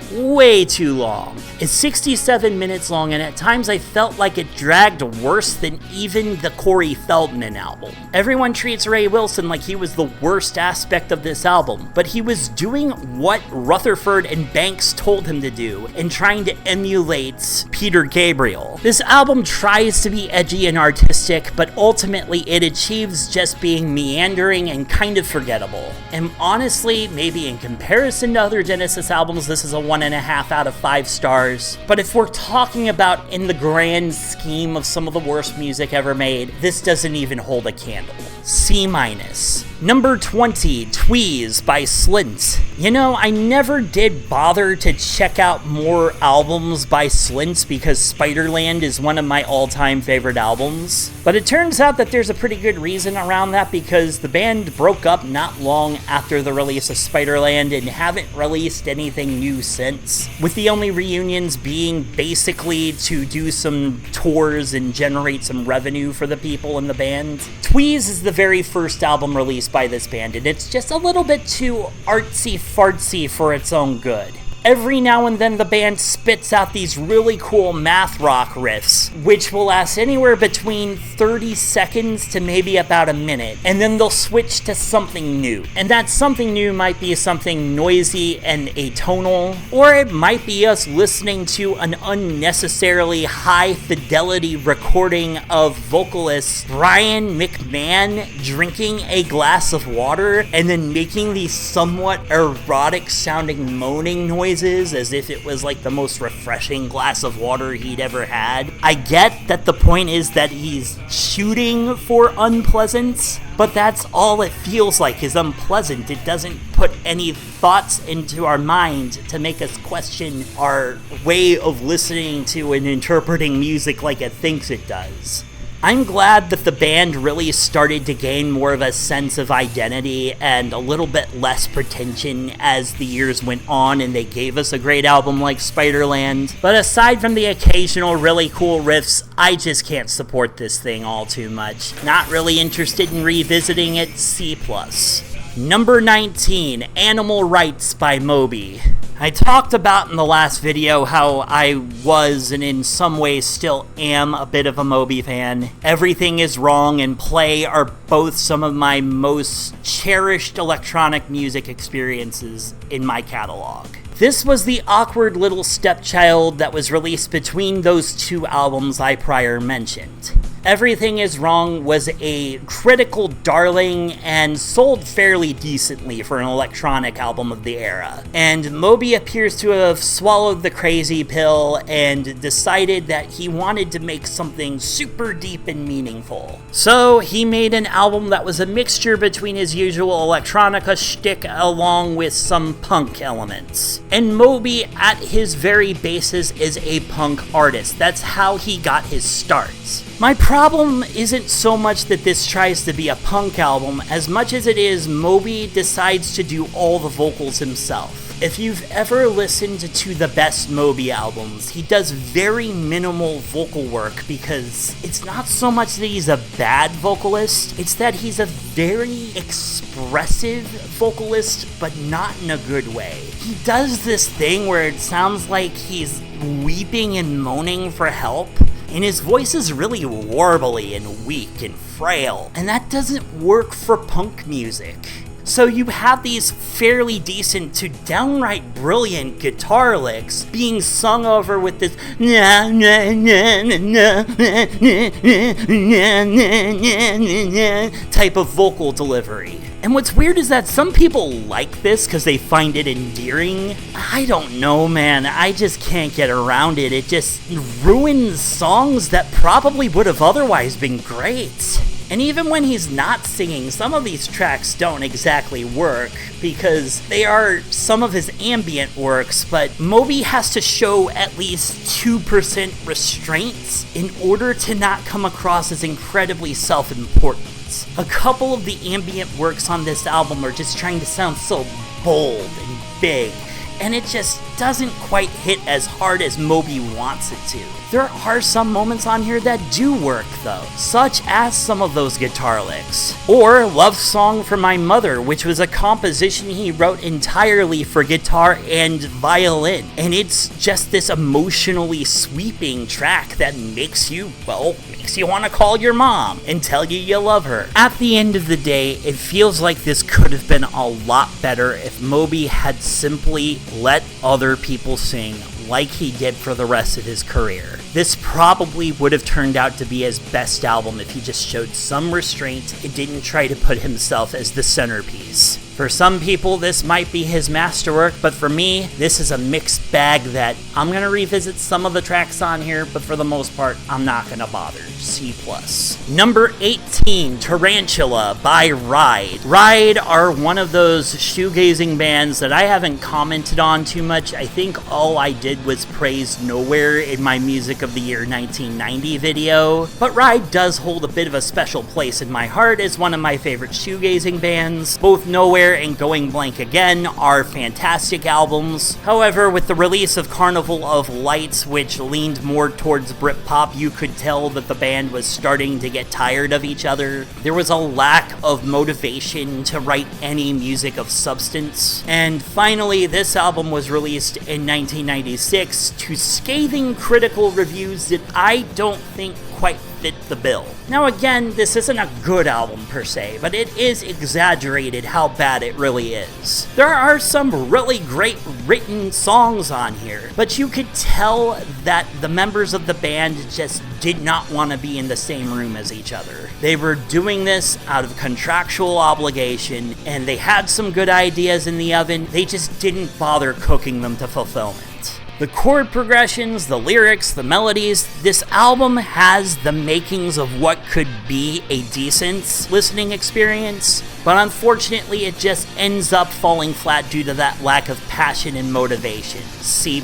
[SPEAKER 1] too long. It's 67 minutes long, and at times I felt like it dragged worse than even the Corey Feldman album. Everyone treats Ray Wilson like he was the worst aspect of this album, but he was doing what Rutherford and Banks told him to do and trying to emulate Peter Gabriel. This album tries to be edgy and artistic, but ultimately it achieves just being meandering and kind of forgettable. And honestly, maybe in comparison to other Genesis albums, this is a 1.5 out of 5 stars. But if we're talking about in the grand scheme of some of the worst music ever made, this doesn't even hold a candle. C-. Number 20, Tweez by Slint. You know, I never did bother to check out more albums by Slint because Spiderland is one of my all-time favorite albums. But it turns out that there's a pretty good reason around that because the band broke up not long after the release of Spiderland and haven't released anything new since, with the only reunions being basically to do some tours and generate some revenue for the people in the band. Tweez is the very first album released by this band, and it's just a little bit too artsy-fartsy for its own good. Every now and then the band spits out these really cool math rock riffs, which will last anywhere between 30 seconds to maybe about a minute, and then they'll switch to something new. And that something new might be something noisy and atonal, or it might be us listening to an unnecessarily high-fidelity recording of vocalist Brian McMahon drinking a glass of water and then making these somewhat erotic-sounding moaning noises as if it was like the most refreshing glass of water he'd ever had. I get that the point is that he's shooting for unpleasant, but that's all it feels like is unpleasant. It doesn't put any thoughts into our mind to make us question our way of listening to and interpreting music like it thinks it does. I'm glad that the band really started to gain more of a sense of identity and a little bit less pretension as the years went on and they gave us a great album like Spiderland. But aside from the occasional really cool riffs, I just can't support this thing all too much. Not really interested in revisiting it, C+. Number 19, Animal Rights by Moby. I talked about in the last video how I was, and in some ways still am, a bit of a Moby fan. Everything Is Wrong and Play are both some of my most cherished electronic music experiences in my catalog. This was the awkward little stepchild that was released between those two albums I prior mentioned. Everything Is Wrong was a critical darling and sold fairly decently for an electronic album of the era. And Moby appears to have swallowed the crazy pill and decided that he wanted to make something super deep and meaningful. So he made an album that was a mixture between his usual electronica shtick along with some punk elements. And Moby, at his very basis, is a punk artist. That's how he got his start. My problem isn't so much that this tries to be a punk album as much as it is Moby decides to do all the vocals himself. If you've ever listened to the best Moby albums, he does very minimal vocal work because it's not so much that he's a bad vocalist, it's that he's a very expressive vocalist, but not in a good way. He does this thing where it sounds like he's weeping and moaning for help, and his voice is really warbly and weak and frail, and that doesn't work for punk music. So you have these fairly decent to downright brilliant guitar licks being sung over with this type of vocal delivery. And what's weird is that some people like this because they find it endearing. I don't know, man. I just can't get around it. It just ruins songs that probably would have otherwise been great. And even when he's not singing, some of these tracks don't exactly work because they are some of his ambient works, but Moby has to show at least 2% restraints in order to not come across as incredibly self-important. A couple of the ambient works on this album are just trying to sound so bold and big, and it just doesn't quite hit as hard as Moby wants it to. There are some moments on here that do work though, such as some of those guitar licks. Or Love Song for My Mother, which was a composition he wrote entirely for guitar and violin. And it's just this emotionally sweeping track that makes you want to call your mom and tell you love her. At the end of the day, it feels like this could have been a lot better if Moby had simply let other people sing like he did for the rest of his career. This probably would have turned out to be his best album if he just showed some restraint and didn't try to put himself as the centerpiece. For some people, this might be his masterwork, but for me, this is a mixed bag that I'm going to revisit some of the tracks on here, but for the most part, I'm not going to bother. C+. Number 18, Tarantula by Ride. Ride are one of those shoegazing bands that I haven't commented on too much. I think all I did was praise Nowhere in my Music of the Year 1990 video, but Ride does hold a bit of a special place in my heart as one of my favorite shoegazing bands. Both Nowhere and Going Blank Again are fantastic albums. However, with the release of Carnival of Lights, which leaned more towards Britpop, you could tell that the band was starting to get tired of each other. There was a lack of motivation to write any music of substance. And finally, this album was released in 1996 to scathing critical reviews that I don't think quite fit the bill. Now again, this isn't a good album per se, but it is exaggerated how bad it really is. There are some really great written songs on here, but you could tell that the members of the band just did not want to be in the same room as each other. They were doing this out of contractual obligation, and they had some good ideas in the oven, they just didn't bother cooking them to fulfillment. The chord progressions, the lyrics, the melodies, this album has the makings of what could be a decent listening experience, but unfortunately it just ends up falling flat due to that lack of passion and motivation. C+.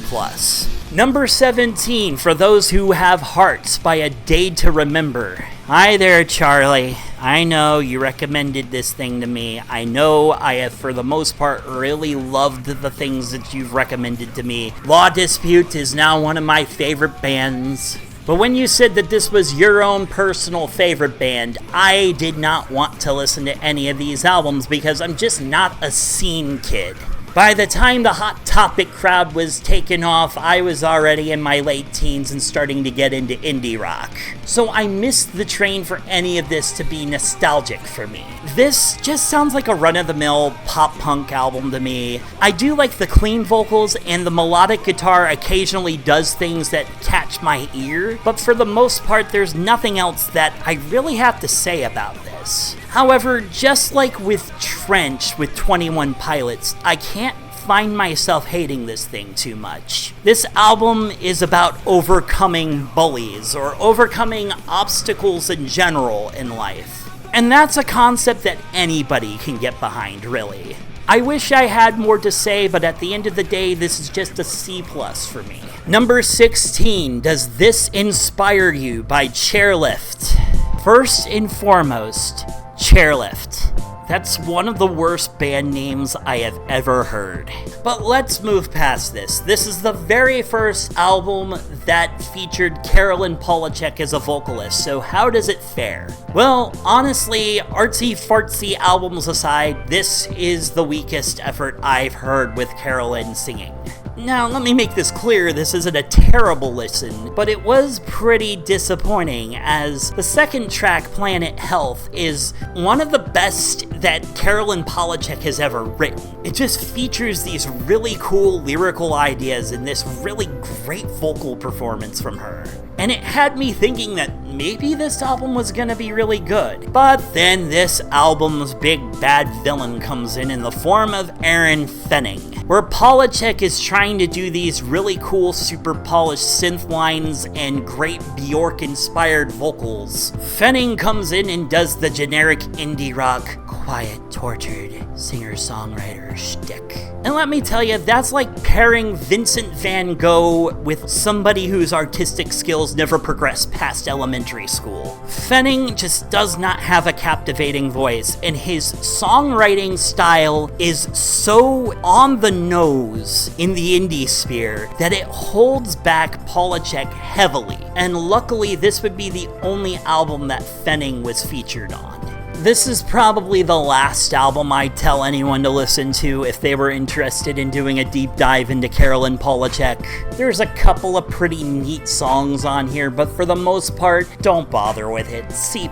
[SPEAKER 1] Number 17, For Those Who Have Hearts by A Day to Remember. Hi there, Charlie. I know you recommended this thing to me. I know I have, for the most part, really loved the things that you've recommended to me. Law Dispute is now one of my favorite bands. But when you said that this was your own personal favorite band, I did not want to listen to any of these albums because I'm just not a scene kid. By the time the Hot Topic crowd was taken off, I was already in my late teens and starting to get into indie rock. So I missed the train for any of this to be nostalgic for me. This just sounds like a run-of-the-mill pop-punk album to me. I do like the clean vocals, and the melodic guitar occasionally does things that catch my ear, but for the most part there's nothing else that I really have to say about this. However, just like with Trench with 21 Pilots, I can't find myself hating this thing too much. This album is about overcoming bullies, or overcoming obstacles in general in life. And that's a concept that anybody can get behind, really. I wish I had more to say, but at the end of the day, this is just a C+ for me. Number 16, Does This Inspire You by Chairlift. First and foremost, Chairlift. That's one of the worst band names I have ever heard. But let's move past this. This is the very first album that featured Carolyn Polachek as a vocalist, so how does it fare? Well, honestly, artsy-fartsy albums aside, this is the weakest effort I've heard with Carolyn singing. Now, let me make this clear, this isn't a terrible listen, but it was pretty disappointing, as the second track, Planet Health, is one of the best that Carolyn Polachek has ever written. It just features these really cool lyrical ideas and this really great vocal performance from her. And it had me thinking that maybe this album was gonna be really good. But then this album's big bad villain comes in the form of Aaron Fenning, where Polachek is trying to do these really cool, super polished synth lines and great Bjork-inspired vocals. Fenning comes in and does the generic indie rock, quiet, tortured singer-songwriter shtick. And let me tell you, that's like pairing Vincent van Gogh with somebody whose artistic skills never progressed past elementary school. Fenning just does not have a captivating voice, and his songwriting style is so on the nose in the indie sphere that it holds back Polachek heavily. And luckily, this would be the only album that Fenning was featured on. This is probably the last album I'd tell anyone to listen to if they were interested in doing a deep dive into Carolyn Polachek. There's a couple of pretty neat songs on here, but for the most part, don't bother with it. C+.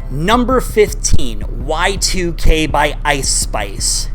[SPEAKER 1] Number 15, Y2K by Ice Spice.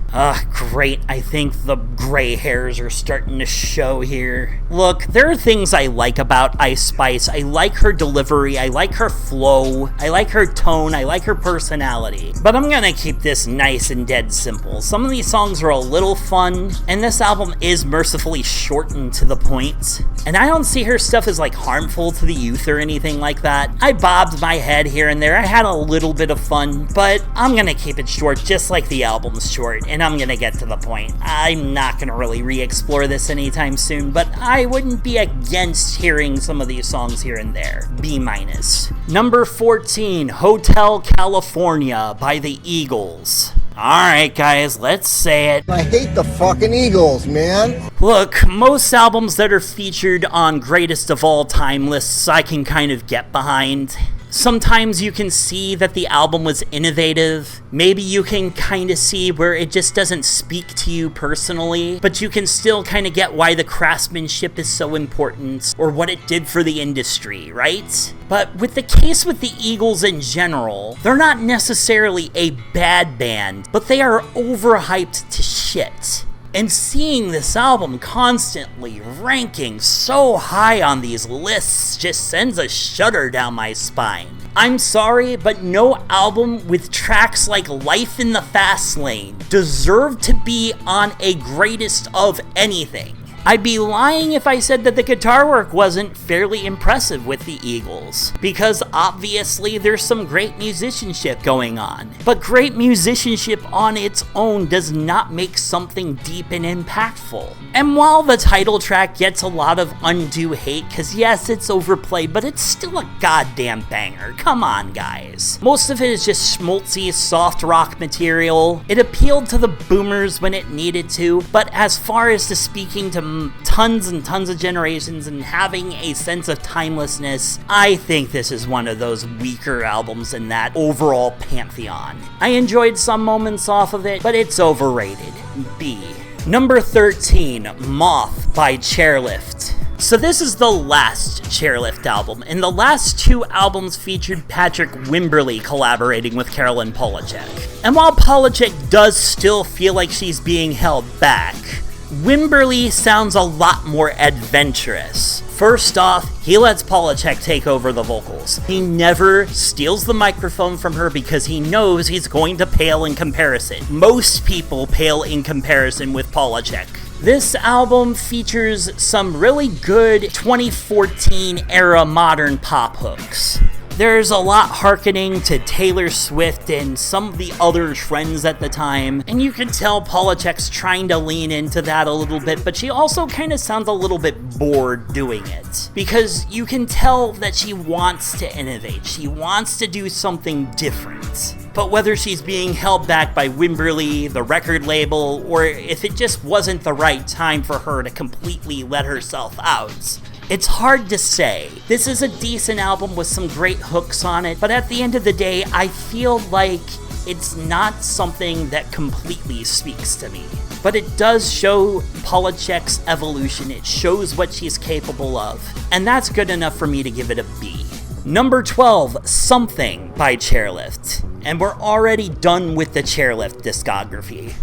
[SPEAKER 1] Great. I think the gray hairs are starting to show here. Look, there are things I like about Ice Spice. I like her delivery, I like her flow, I like her tone, I like her personality. But I'm gonna keep this nice and dead simple. Some of these songs are a little fun, and this album is mercifully shortened to the point. And I don't see her stuff as like harmful to the youth or anything like that. I bobbed my head here and there, I had a little bit of fun, but I'm gonna keep it short just like the album's short, and I'm gonna get to the point. I'm not gonna really re-explore this anytime soon, but I wouldn't be against hearing some of these songs here and there. B-. Number 14, Hotel California by the Eagles. Alright guys, let's say it.
[SPEAKER 2] I hate the fucking Eagles, man.
[SPEAKER 1] Look, most albums that are featured on greatest of all time lists I can kind of get behind. Sometimes you can see that the album was innovative. Maybe you can kind of see where it just doesn't speak to you personally, but you can still kind of get why the craftsmanship is so important, or what it did for the industry, right? But with the case with the Eagles in general, they're not necessarily a bad band, but they are overhyped to shit. And seeing this album constantly ranking so high on these lists just sends a shudder down my spine. I'm sorry, but no album with tracks like Life in the Fast Lane deserved to be on a greatest of anything. I'd be lying if I said that the guitar work wasn't fairly impressive with the Eagles, because obviously there's some great musicianship going on. But great musicianship on its own does not make something deep and impactful. And while the title track gets a lot of undue hate, cause yes, it's overplayed, but it's still a goddamn banger. Come on, guys. Most of it is just schmaltzy, soft rock material. It appealed to the boomers when it needed to, but as far as to speaking to tons and tons of generations and having a sense of timelessness, I think this is one of those weaker albums in that overall pantheon. I enjoyed some moments off of it, but it's overrated. B. Number 13, Moth by Chairlift. So this is the last Chairlift album, and the last two albums featured Patrick Wimberly collaborating with Carolyn Polachek. And while Polachek does still feel like she's being held back, Wimberly sounds a lot more adventurous. First off, he lets Polachek take over the vocals. He never steals the microphone from her because he knows he's going to pale in comparison. Most people pale in comparison with Polachek. This album features some really good 2014 era modern pop hooks. There's a lot hearkening to Taylor Swift and some of the other trends at the time, and you can tell Polachek's trying to lean into that a little bit, but she also kind of sounds a little bit bored doing it, because you can tell that she wants to innovate, she wants to do something different. But whether she's being held back by Wimberly, the record label, or if it just wasn't the right time for her to completely let herself out, it's hard to say. This is a decent album with some great hooks on it, but at the end of the day, I feel like it's not something that completely speaks to me. But it does show Polachek's evolution, it shows what she's capable of, and that's good enough for me to give it a B. Number 12, Something by Chairlift. And we're already done with the Chairlift discography.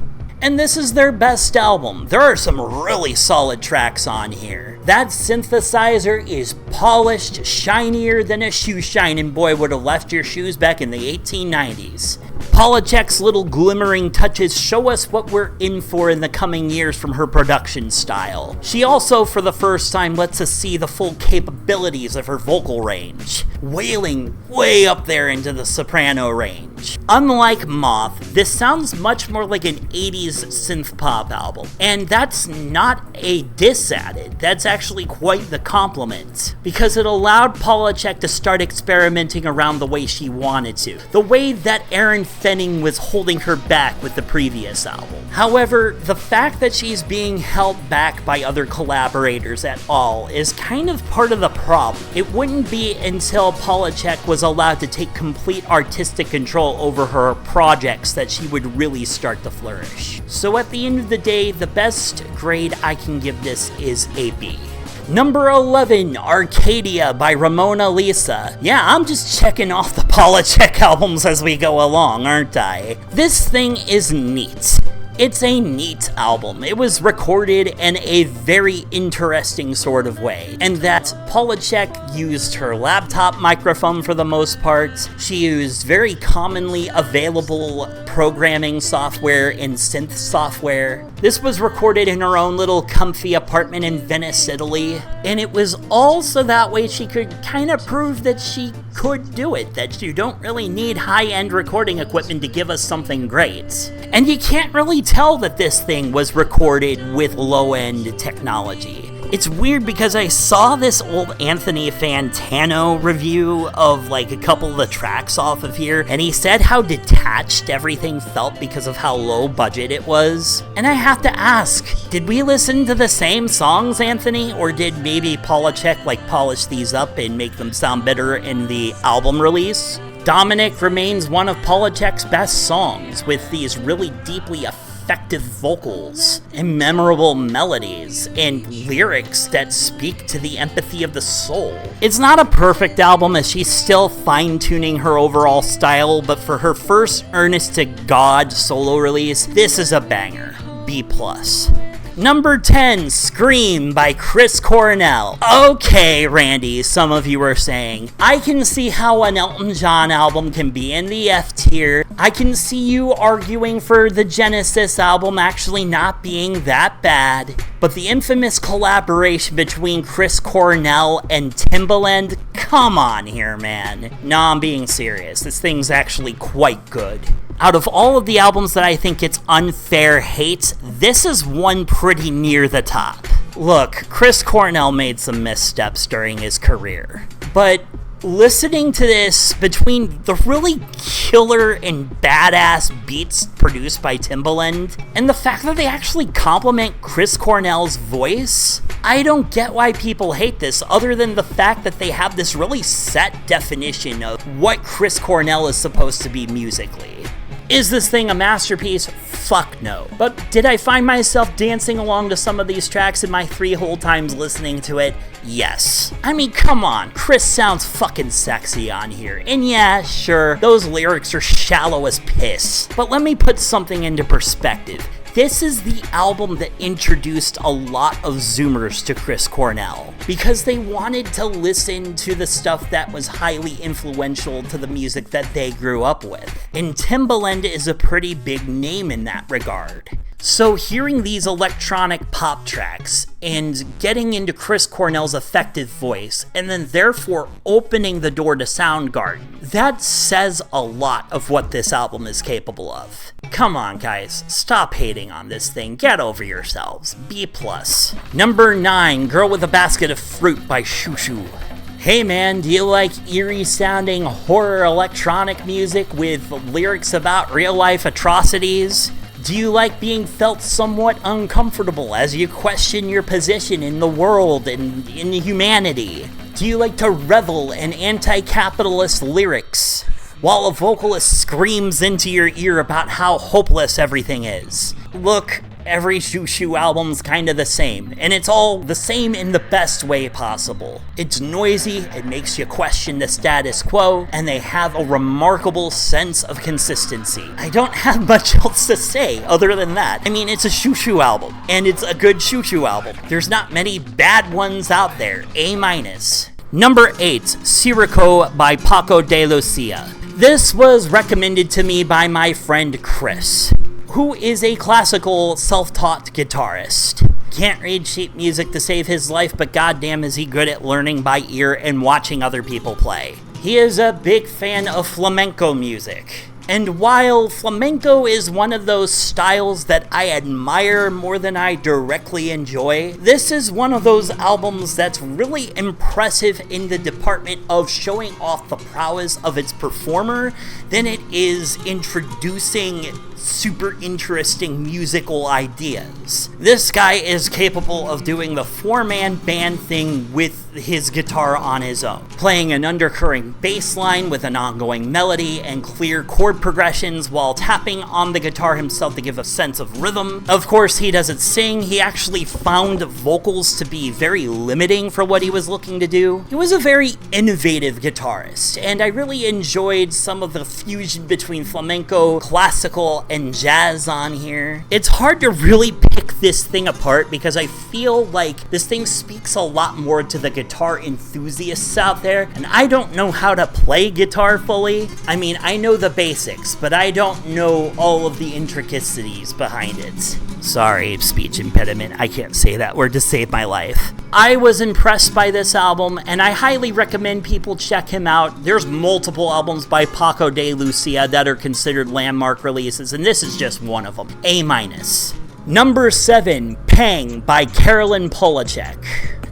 [SPEAKER 1] And this is their best album. There are some really solid tracks on here. That synthesizer is polished, shinier than a shoe shining boy would have left your shoes back in the 1890s. Polachek's little glimmering touches show us what we're in for in the coming years from her production style. She also, for the first time, lets us see the full capabilities of her vocal range, wailing way up there into the soprano range. Unlike Moth, this sounds much more like an 80s synth pop album, and that's not a diss at it, that's actually quite the compliment, because it allowed Polachek to start experimenting around the way she wanted to, the way that Aaron Fenning was holding her back with the previous album. However, the fact that she's being held back by other collaborators at all is kind of part of the problem. It wouldn't be until Polachek was allowed to take complete artistic control over her projects that she would really start to flourish. So at the end of the day, the best grade I can give this is a B. Number 11, Arcadia by Ramona Lisa. Yeah, I'm just checking off the Polachek albums as we go along, aren't I? This thing is neat. It's a neat album. It was recorded in a very interesting sort of way, and that Polachek used her laptop microphone for the most part. She used very commonly available programming software and synth software. This was recorded in her own little comfy apartment in Venice, Italy, and it was all so that way she could kind of prove that she could do it, that you don't really need high-end recording equipment to give us something great. And you can't really tell that this thing was recorded with low-end technology. It's weird because I saw this old Anthony Fantano review of like a couple of the tracks off of here, and he said how detached everything felt because of how low budget it was. And I have to ask, did we listen to the same songs, Anthony? Or did maybe Polachek like polish these up and make them sound better in the album release? Dominic remains one of Polachek's best songs, with these really deeply effective vocals and memorable melodies and lyrics that speak to the empathy of the soul. It's not a perfect album as she's still fine-tuning her overall style, but for her first Earnest to God solo release, this is a banger. B+. Number 10, Scream by Chris Cornell. Okay, Randy, some of you are saying, I can see how an Elton John album can be in the F tier. I can see you arguing for the Genesis album actually not being that bad. But the infamous collaboration between Chris Cornell and Timbaland, come on here, man. No, I'm being serious. This thing's actually quite good. Out of all of the albums that I think it's unfair hate, this is one pretty near the top. Look, Chris Cornell made some missteps during his career, but listening to this, between the really killer and badass beats produced by Timbaland, and the fact that they actually compliment Chris Cornell's voice, I don't get why people hate this, other than the fact that they have this really set definition of what Chris Cornell is supposed to be musically. Is this thing a masterpiece? Fuck no. But did I find myself dancing along to some of these tracks in my 3 whole times listening to it? Yes. I mean, come on, Chris sounds fucking sexy on here. And yeah, sure, those lyrics are shallow as piss. But let me put something into perspective. This is the album that introduced a lot of Zoomers to Chris Cornell, because they wanted to listen to the stuff that was highly influential to the music that they grew up with. And Timbaland is a pretty big name in that regard. So hearing these electronic pop tracks and getting into Chris Cornell's effective voice, and then therefore opening the door to Soundgarden, that says a lot of what this album is capable of. Come on guys, stop hating on this thing, get over yourselves. B+. Number 9, Girl with a Basket of Fruit by Shoo Shoo. Hey man, do you like eerie sounding horror electronic music with lyrics about real life atrocities? Do you like being felt somewhat uncomfortable as you question your position in the world and in humanity? Do you like to revel in anti-capitalist lyrics while a vocalist screams into your ear about how hopeless everything is? Look, every Shoo Shoo album's kinda the same, and it's all the same in the best way possible. It's noisy, it makes you question the status quo, and they have a remarkable sense of consistency. I don't have much else to say other than that. I mean, it's a Shoo Shoo album, and it's a good Shoo Shoo album. There's not many bad ones out there. A-. Number 8, Sirocco by Paco de Lucia. This was recommended to me by my friend Chris, who is a classical self-taught guitarist. Can't read sheet music to save his life, but goddamn is he good at learning by ear and watching other people play. He is a big fan of flamenco music. And while flamenco is one of those styles that I admire more than I directly enjoy, this is one of those albums that's really impressive in the department of showing off the prowess of its performer than it is introducing super interesting musical ideas. This guy is capable of doing the 4-man band thing with his guitar on his own, playing an undercurrent bass line with an ongoing melody and clear chord progressions while tapping on the guitar himself to give a sense of rhythm. Of course, he doesn't sing. He actually found vocals to be very limiting for what he was looking to do. He was a very innovative guitarist, and I really enjoyed some of the fusion between flamenco, classical, and jazz on here. It's hard to really pick this thing apart because I feel like this thing speaks a lot more to the guitar enthusiasts out there, and I don't know how to play guitar fully. I mean, I know the basics, but I don't know all of the intricacies behind it. Sorry, speech impediment, I can't say that word to save my life. I was impressed by this album, and I highly recommend people check him out. There's multiple albums by Paco de Lucia that are considered landmark releases, and this is just one of them. A-. Number 7, Pang by Carolyn Polachek.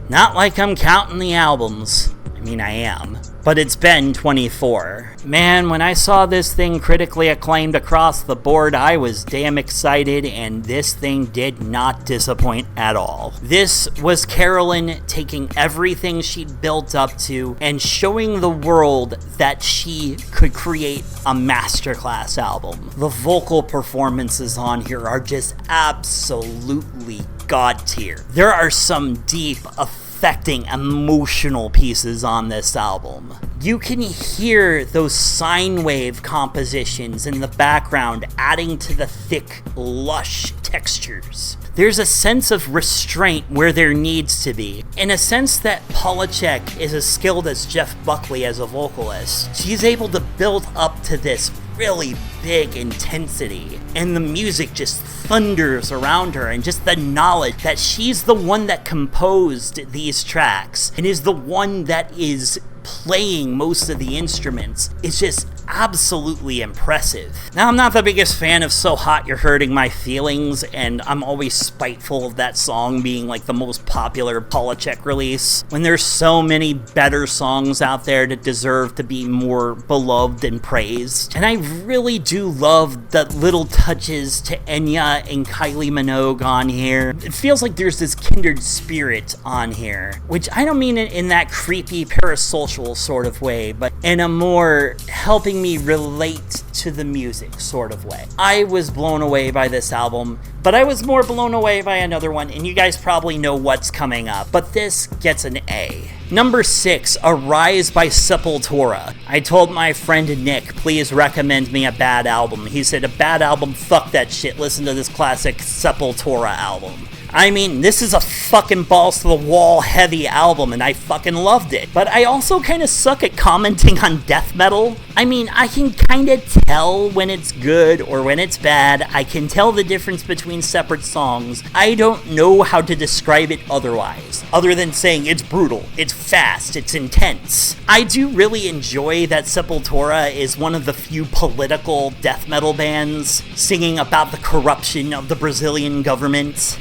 [SPEAKER 1] Not like I'm counting the albums. I mean, I am. But it's been 24. Man, when I saw this thing critically acclaimed across the board, I was damn excited, and this thing did not disappoint at all. This was Carolyn taking everything she'd built up to and showing the world that she could create a masterclass album. The vocal performances on here are just absolutely god tier. There are some deep, affecting, emotional pieces on this album. You can hear those sine wave compositions in the background adding to the thick, lush textures. There's a sense of restraint where there needs to be. In a sense that Polachek is as skilled as Jeff Buckley as a vocalist, she's able to build up to this really big intensity, and the music just thunders around her, and just the knowledge that she's the one that composed these tracks and is the one that is playing most of the instruments is just absolutely impressive. Now, I'm not the biggest fan of So Hot You're Hurting My Feelings, and I'm always spiteful of that song being like the most popular Polachek release, when there's so many better songs out there that deserve to be more beloved and praised. And I really do love the little touches to Enya and Kylie Minogue on here. It feels like there's this kindred spirit on here, which I don't mean it in that creepy parasocial sort of way, but in a more helping me relate to the music sort of way. I was blown away by this album, but I was more blown away by another one, and you guys probably know what's coming up, but this gets an A. Number 6, Arise by Sepultura. I told my friend Nick, please recommend me a bad album. He said, a bad album? Fuck that shit. Listen to this classic Sepultura album. I mean, this is a fucking balls-to-the-wall heavy album, and I fucking loved it. But I also kind of suck at commenting on death metal. I mean, I can kind of tell when it's good or when it's bad. I can tell the difference between separate songs. I don't know how to describe it otherwise, other than saying it's brutal, it's fast, it's intense. I do really enjoy that Sepultura is one of the few political death metal bands singing about the corruption of the Brazilian government.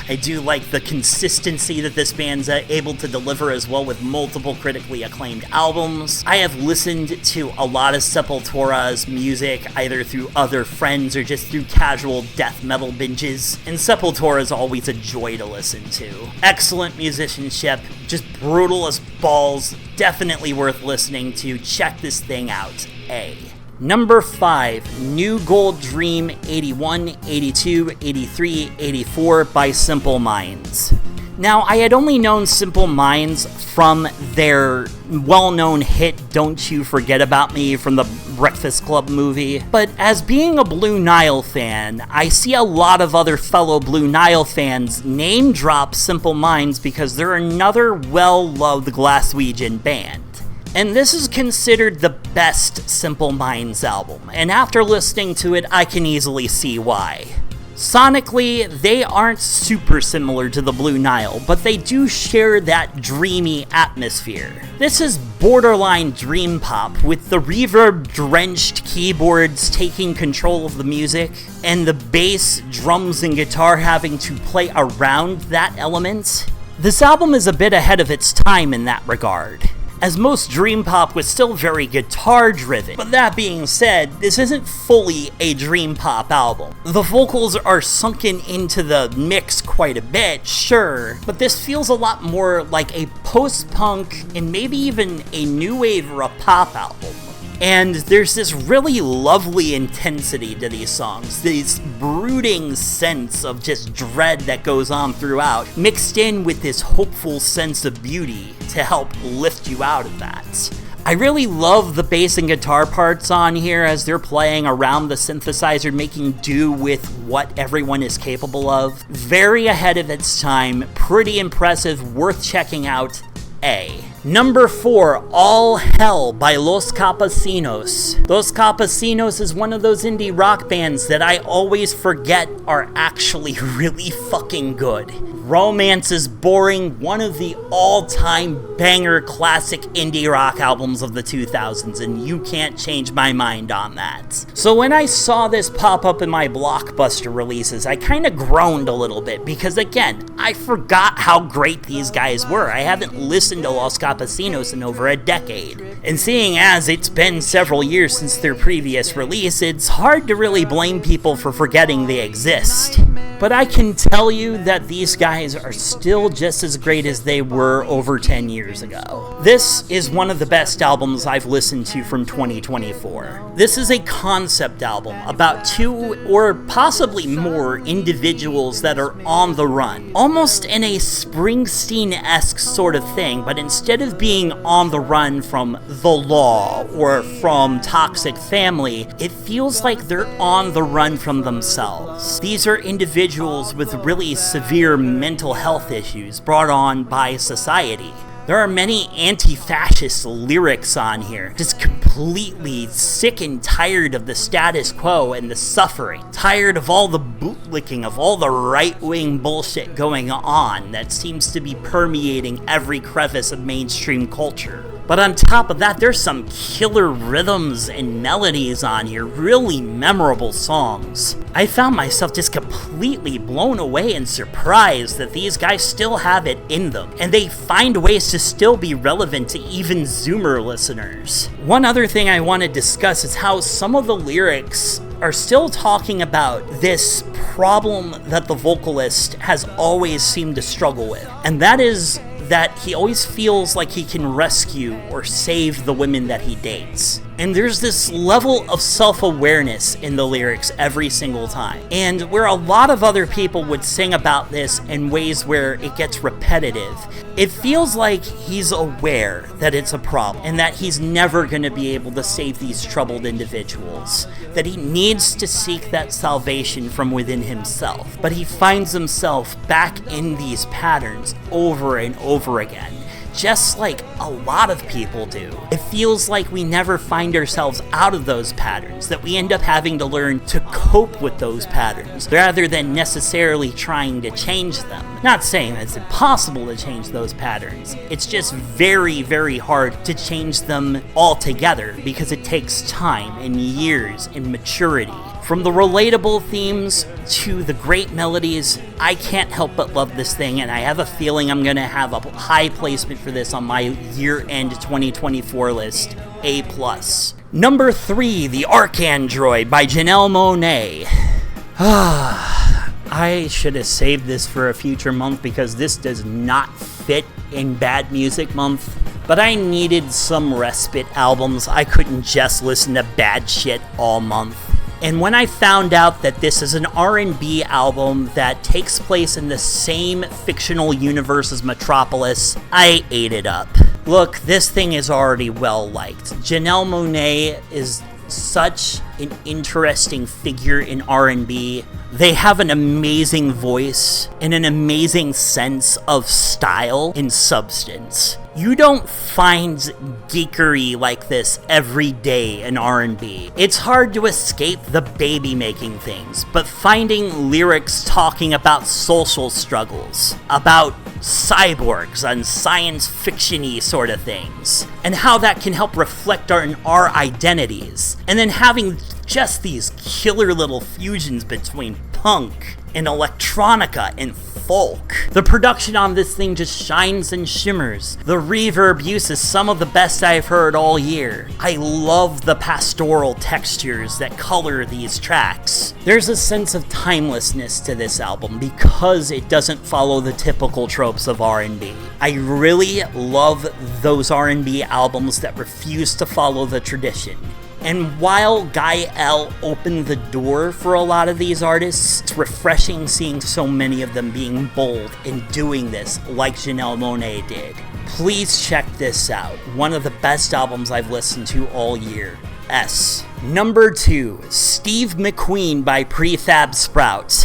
[SPEAKER 1] I do like the consistency that this band's able to deliver as well, with multiple critically acclaimed albums. I have listened to a lot of Sepultura's music, either through other friends or just through casual death metal binges, and Sepultura is always a joy to listen to. Excellent musicianship, just brutal as balls, definitely worth listening to. Check this thing out. A. Number 5, New Gold Dream 81, 82, 83, 84 by Simple Minds. Now, I had only known Simple Minds from their well-known hit Don't You Forget About Me from the Breakfast Club movie, but as being a Blue Nile fan, I see a lot of other fellow Blue Nile fans name drop Simple Minds because they're another well-loved Glaswegian band. And this is considered the best Simple Minds album, and after listening to it, I can easily see why. Sonically, they aren't super similar to the Blue Nile, but they do share that dreamy atmosphere. This is borderline dream pop, with the reverb-drenched keyboards taking control of the music, and the bass, drums, and guitar having to play around that element. This album is a bit ahead of its time in that regard, as most dream pop was still very guitar-driven. But that being said, this isn't fully a dream pop album. The vocals are sunken into the mix quite a bit, sure, but this feels a lot more like a post-punk and maybe even a new wave or a pop album. And there's this really lovely intensity to these songs, this brooding sense of just dread that goes on throughout, mixed in with this hopeful sense of beauty to help lift you out of that. I really love the bass and guitar parts on here as they're playing around the synthesizer, making do with what everyone is capable of. Very ahead of its time, pretty impressive, worth checking out. A. Number 4, All Hell by Los Campesinos. Los Campesinos is one of those indie rock bands that I always forget are actually really fucking good. Romance is Boring, one of the all-time banger classic indie rock albums of the 2000s, and you can't change my mind on that. So when I saw this pop up in my Blockbuster releases, I kind of groaned a little bit, because again, I forgot how great these guys were. I haven't listened to Los Campesinos in over a decade. And seeing as it's been several years since their previous release, it's hard to really blame people for forgetting they exist. But I can tell you that these guys are still just as great as they were over 10 years ago. This is one of the best albums I've listened to from 2024. This is a concept album about 2 or possibly more individuals that are on the run. Almost in a Springsteen-esque sort of thing, but instead of being on the run from the law or from toxic family, it feels like they're on the run from themselves. These are individuals with really severe mental health issues brought on by society. There are many anti-fascist lyrics on here, just completely sick and tired of the status quo and the suffering, tired of all the bootlicking, of all the right-wing bullshit going on that seems to be permeating every crevice of mainstream culture. But on top of that, there's some killer rhythms and melodies on here, really memorable songs. I found myself just completely blown away and surprised that these guys still have it in them, and they find ways to still be relevant to even Zoomer listeners. One other thing I want to discuss is how some of the lyrics are still talking about this problem that the vocalist has always seemed to struggle with, and that is that he always feels like he can rescue or save the women that he dates. And there's this level of self-awareness in the lyrics every single time. And where a lot of other people would sing about this in ways where it gets repetitive, it feels like he's aware that it's a problem and that he's never going to be able to save these troubled individuals, that he needs to seek that salvation from within himself. But he finds himself back in these patterns over and over again, just like a lot of people do. It feels like we never find ourselves out of those patterns, that we end up having to learn to cope with those patterns rather than necessarily trying to change them. Not saying that it's impossible to change those patterns, it's just very, very hard to change them altogether because it takes time and years and maturity. From the relatable themes to the great melodies, I can't help but love this thing, and I have a feeling I'm going to have a high placement for this on my year-end 2024 list, A+. Number 3, The Arcandroid by Janelle Monáe. I should have saved this for a future month because this does not fit in Bad Music Month. But I needed some respite albums. I couldn't just listen to bad shit all month. And when I found out that this is an R&B album that takes place in the same fictional universe as Metropolis, I ate it up. Look, this thing is already well liked. Janelle Monáe is such an interesting figure in R&B. They have an amazing voice and an amazing sense of style and substance. You don't find geekery like this every day in R&B. It's hard to escape the baby-making things, but finding lyrics talking about social struggles, about cyborgs and science fiction-y sort of things, and how that can help reflect our identities, and then having just these killer little fusions between punk and electronica and folk. The production on this thing just shines and shimmers. The reverb use is some of the best I've heard all year. I love the pastoral textures that color these tracks. There's a sense of timelessness to this album because it doesn't follow the typical tropes of R&B. I really love those R&B albums that refuse to follow the tradition. And while Guy L opened the door for a lot of these artists, it's refreshing seeing so many of them being bold and doing this like Janelle Monáe did. Please check this out. One of the best albums I've listened to all year. S. Number 2, Steve McQueen by Prefab Sprout.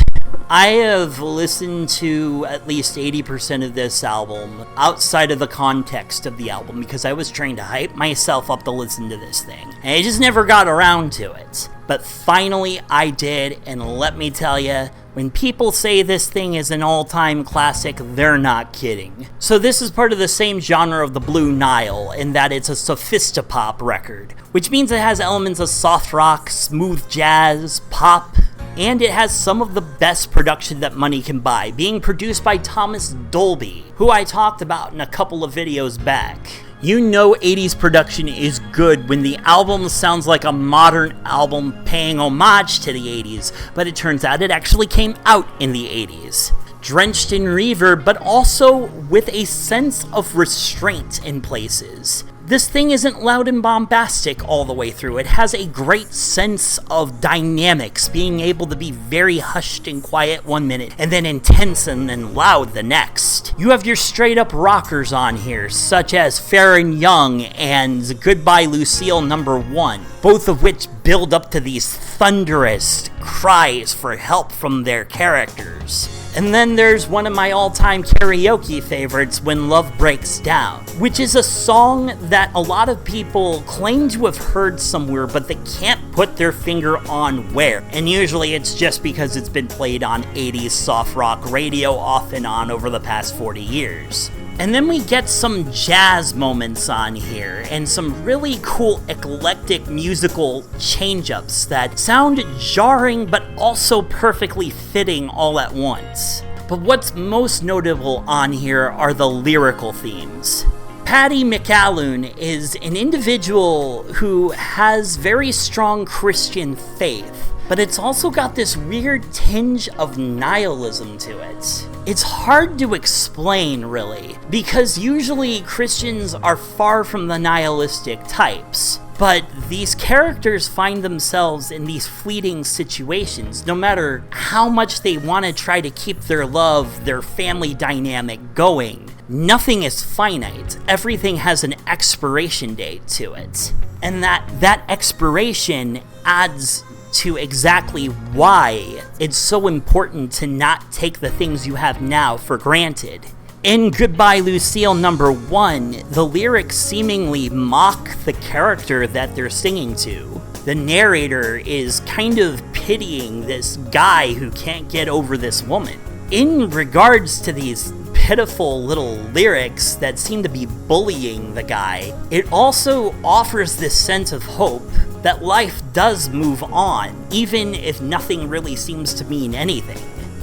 [SPEAKER 1] I have listened to at least 80% of this album outside of the context of the album because I was trying to hype myself up to listen to this thing. And I just never got around to it. But finally I did, and let me tell you, when people say this thing is an all-time classic, they're not kidding. So this is part of the same genre of the Blue Nile in that it's a sophistopop record, which means it has elements of soft rock, smooth jazz, pop, and it has some of the best production that money can buy, being produced by Thomas Dolby, who I talked about in a couple of videos back. You know 80s production is good when the album sounds like a modern album paying homage to the 80s, but it turns out it actually came out in the 80s. Drenched in reverb, but also with a sense of restraint in places. This thing isn't loud and bombastic all the way through. It has a great sense of dynamics, being able to be very hushed and quiet one minute, and then intense and then loud the next. You have your straight-up rockers on here, such as Fair and Young and Goodbye Lucille number 1, both of which build up to these thunderous cries for help from their characters. And then there's one of my all-time karaoke favorites, When Love Breaks Down, which is a song that a lot of people claim to have heard somewhere, but they can't put their finger on where. And usually it's just because it's been played on 80s soft rock radio off and on over the past 40 years. And then we get some jazz moments on here, and some really cool eclectic musical change-ups that sound jarring but also perfectly fitting all at once. But what's most notable on here are the lyrical themes. Paddy McAloon is an individual who has very strong Christian faith, but it's also got this weird tinge of nihilism to it. It's hard to explain, really, because usually Christians are far from the nihilistic types. But these characters find themselves in these fleeting situations, no matter how much they want to try to keep their love, their family dynamic going. Nothing is finite. Everything has an expiration date to it. And that expiration adds to exactly why it's so important to not take the things you have now for granted. In Goodbye Lucille number 1, the lyrics seemingly mock the character that they're singing to. The narrator is kind of pitying this guy who can't get over this woman. In regards to these pitiful little lyrics that seem to be bullying the guy, it also offers this sense of hope that life does move on, even if nothing really seems to mean anything.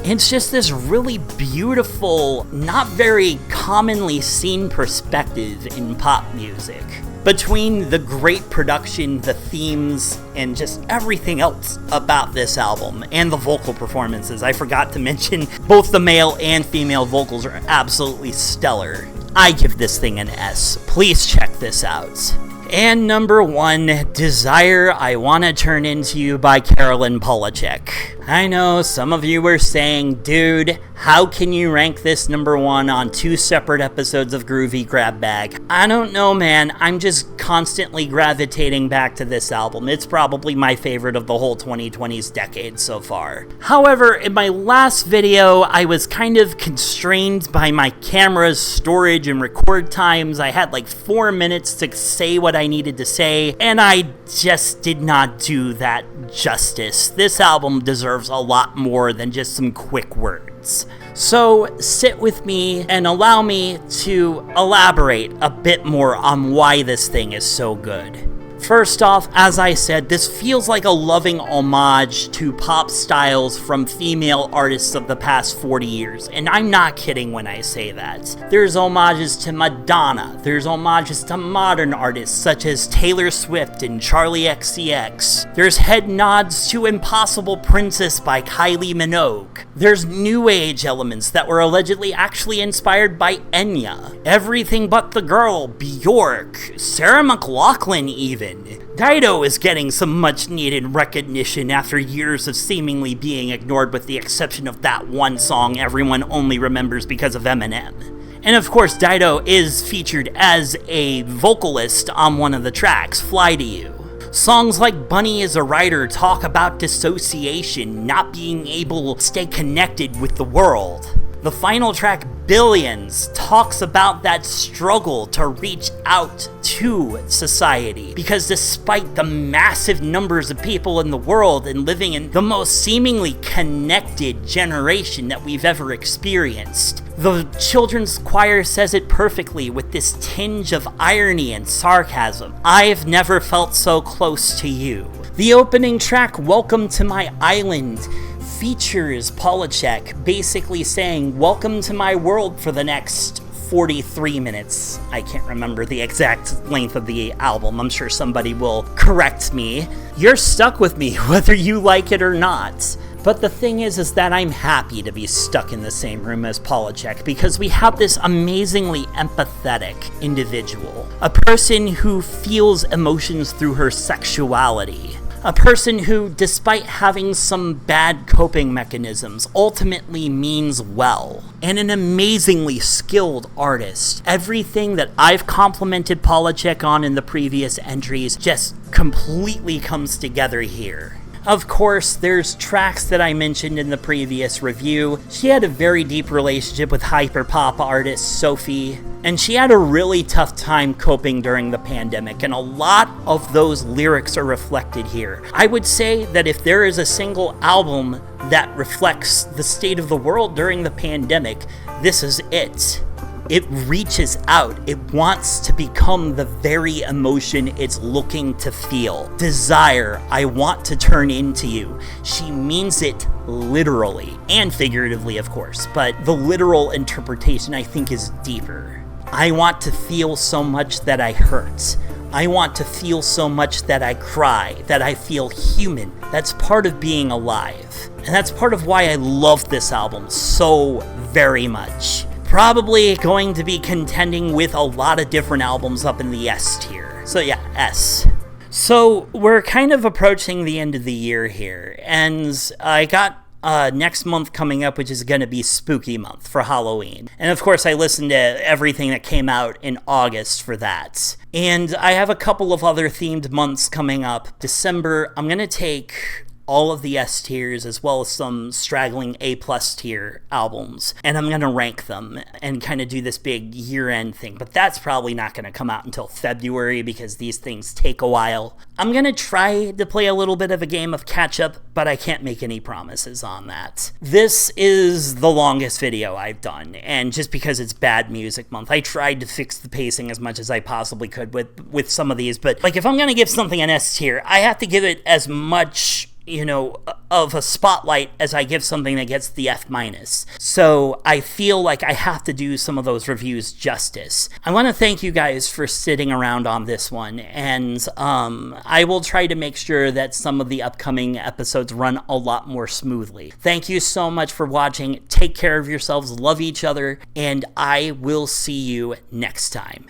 [SPEAKER 1] It's just this really beautiful, not very commonly seen perspective in pop music. Between the great production, the themes, and just everything else about this album, and the vocal performances, I forgot to mention, both the male and female vocals are absolutely stellar. I give this thing an S. Please check this out. And number 1, Desire I Wanna Turn Into You by Carolyn Polachek. I know some of you were saying, dude, how can you rank this number 1 on 2 separate episodes of Groovy Grab Bag? I don't know, man. I'm just constantly gravitating back to this album. It's probably my favorite of the whole 2020s decade so far. However, in my last video, I was kind of constrained by my camera's storage and record times. I had like 4 minutes to say what I needed to say, and I just did not do that justice. This album deserves a lot more than just some quick words. So sit with me and allow me to elaborate a bit more on why this thing is so good. First off, as I said, this feels like a loving homage to pop styles from female artists of the past 40 years, and I'm not kidding when I say that. There's homages to Madonna, there's homages to modern artists such as Taylor Swift and Charlie XCX, there's head nods to Impossible Princess by Kylie Minogue, there's new age elements that were allegedly actually inspired by Enya, Everything But the Girl, Bjork, Sarah McLachlan even. Dido is getting some much needed recognition after years of seemingly being ignored, with the exception of that one song everyone only remembers because of Eminem. And of course, Dido is featured as a vocalist on one of the tracks, Fly to You. Songs like Bunny is a Writer talk about dissociation, not being able to stay connected with the world. The final track, Billions, talks about that struggle to reach out to society, because despite the massive numbers of people in the world and living in the most seemingly connected generation that we've ever experienced, the children's choir says it perfectly with this tinge of irony and sarcasm. I've never felt so close to you. The opening track, Welcome to My Island, features Polachek basically saying, welcome to my world for the next 43 minutes. I can't remember the exact length of the album. I'm sure somebody will correct me. You're stuck with me whether you like it or not. But the thing is that I'm happy to be stuck in the same room as Polachek, because we have this amazingly empathetic individual. A person who feels emotions through her sexuality. A person who, despite having some bad coping mechanisms, ultimately means well. And an amazingly skilled artist. Everything that I've complimented Polachek on in the previous entries just completely comes together here. Of course, there's tracks that I mentioned in the previous review. She had a very deep relationship with hyperpop artist Sophie, and she had a really tough time coping during the pandemic, and a lot of those lyrics are reflected here. I would say that if there is a single album that reflects the state of the world during the pandemic, this is it. It reaches out. It wants to become the very emotion it's looking to feel. Desire, I want to turn into you. She means it literally, and figuratively, of course, but the literal interpretation, I think, is deeper. I want to feel so much that I hurt. I want to feel so much that I cry, that I feel human. That's part of being alive. And that's part of why I love this album so very much. Probably going to be contending with a lot of different albums up in the S tier. So yeah, S. So we're kind of approaching the end of the year here, and I got next month coming up, which is going to be Spooky Month for Halloween. And of course, I listened to everything that came out in August for that. And I have a couple of other themed months coming up. December, I'm going to take all of the S tiers as well as some straggling A+ tier albums, and I'm going to rank them and kind of do this big year-end thing, but that's probably not going to come out until February because these things take a while. I'm going to try to play a little bit of a game of catch-up, but I can't make any promises on that. This is the longest video I've done, and just because it's Bad Music Month, I tried to fix the pacing as much as I possibly could with some of these, but like if I'm going to give something an S tier, I have to give it as much of a spotlight as I give something that gets the F-. So I feel like I have to do some of those reviews justice. I want to thank you guys for sitting around on this one, and I will try to make sure that some of the upcoming episodes run a lot more smoothly. Thank you so much for watching. Take care of yourselves, love each other, and I will see you next time.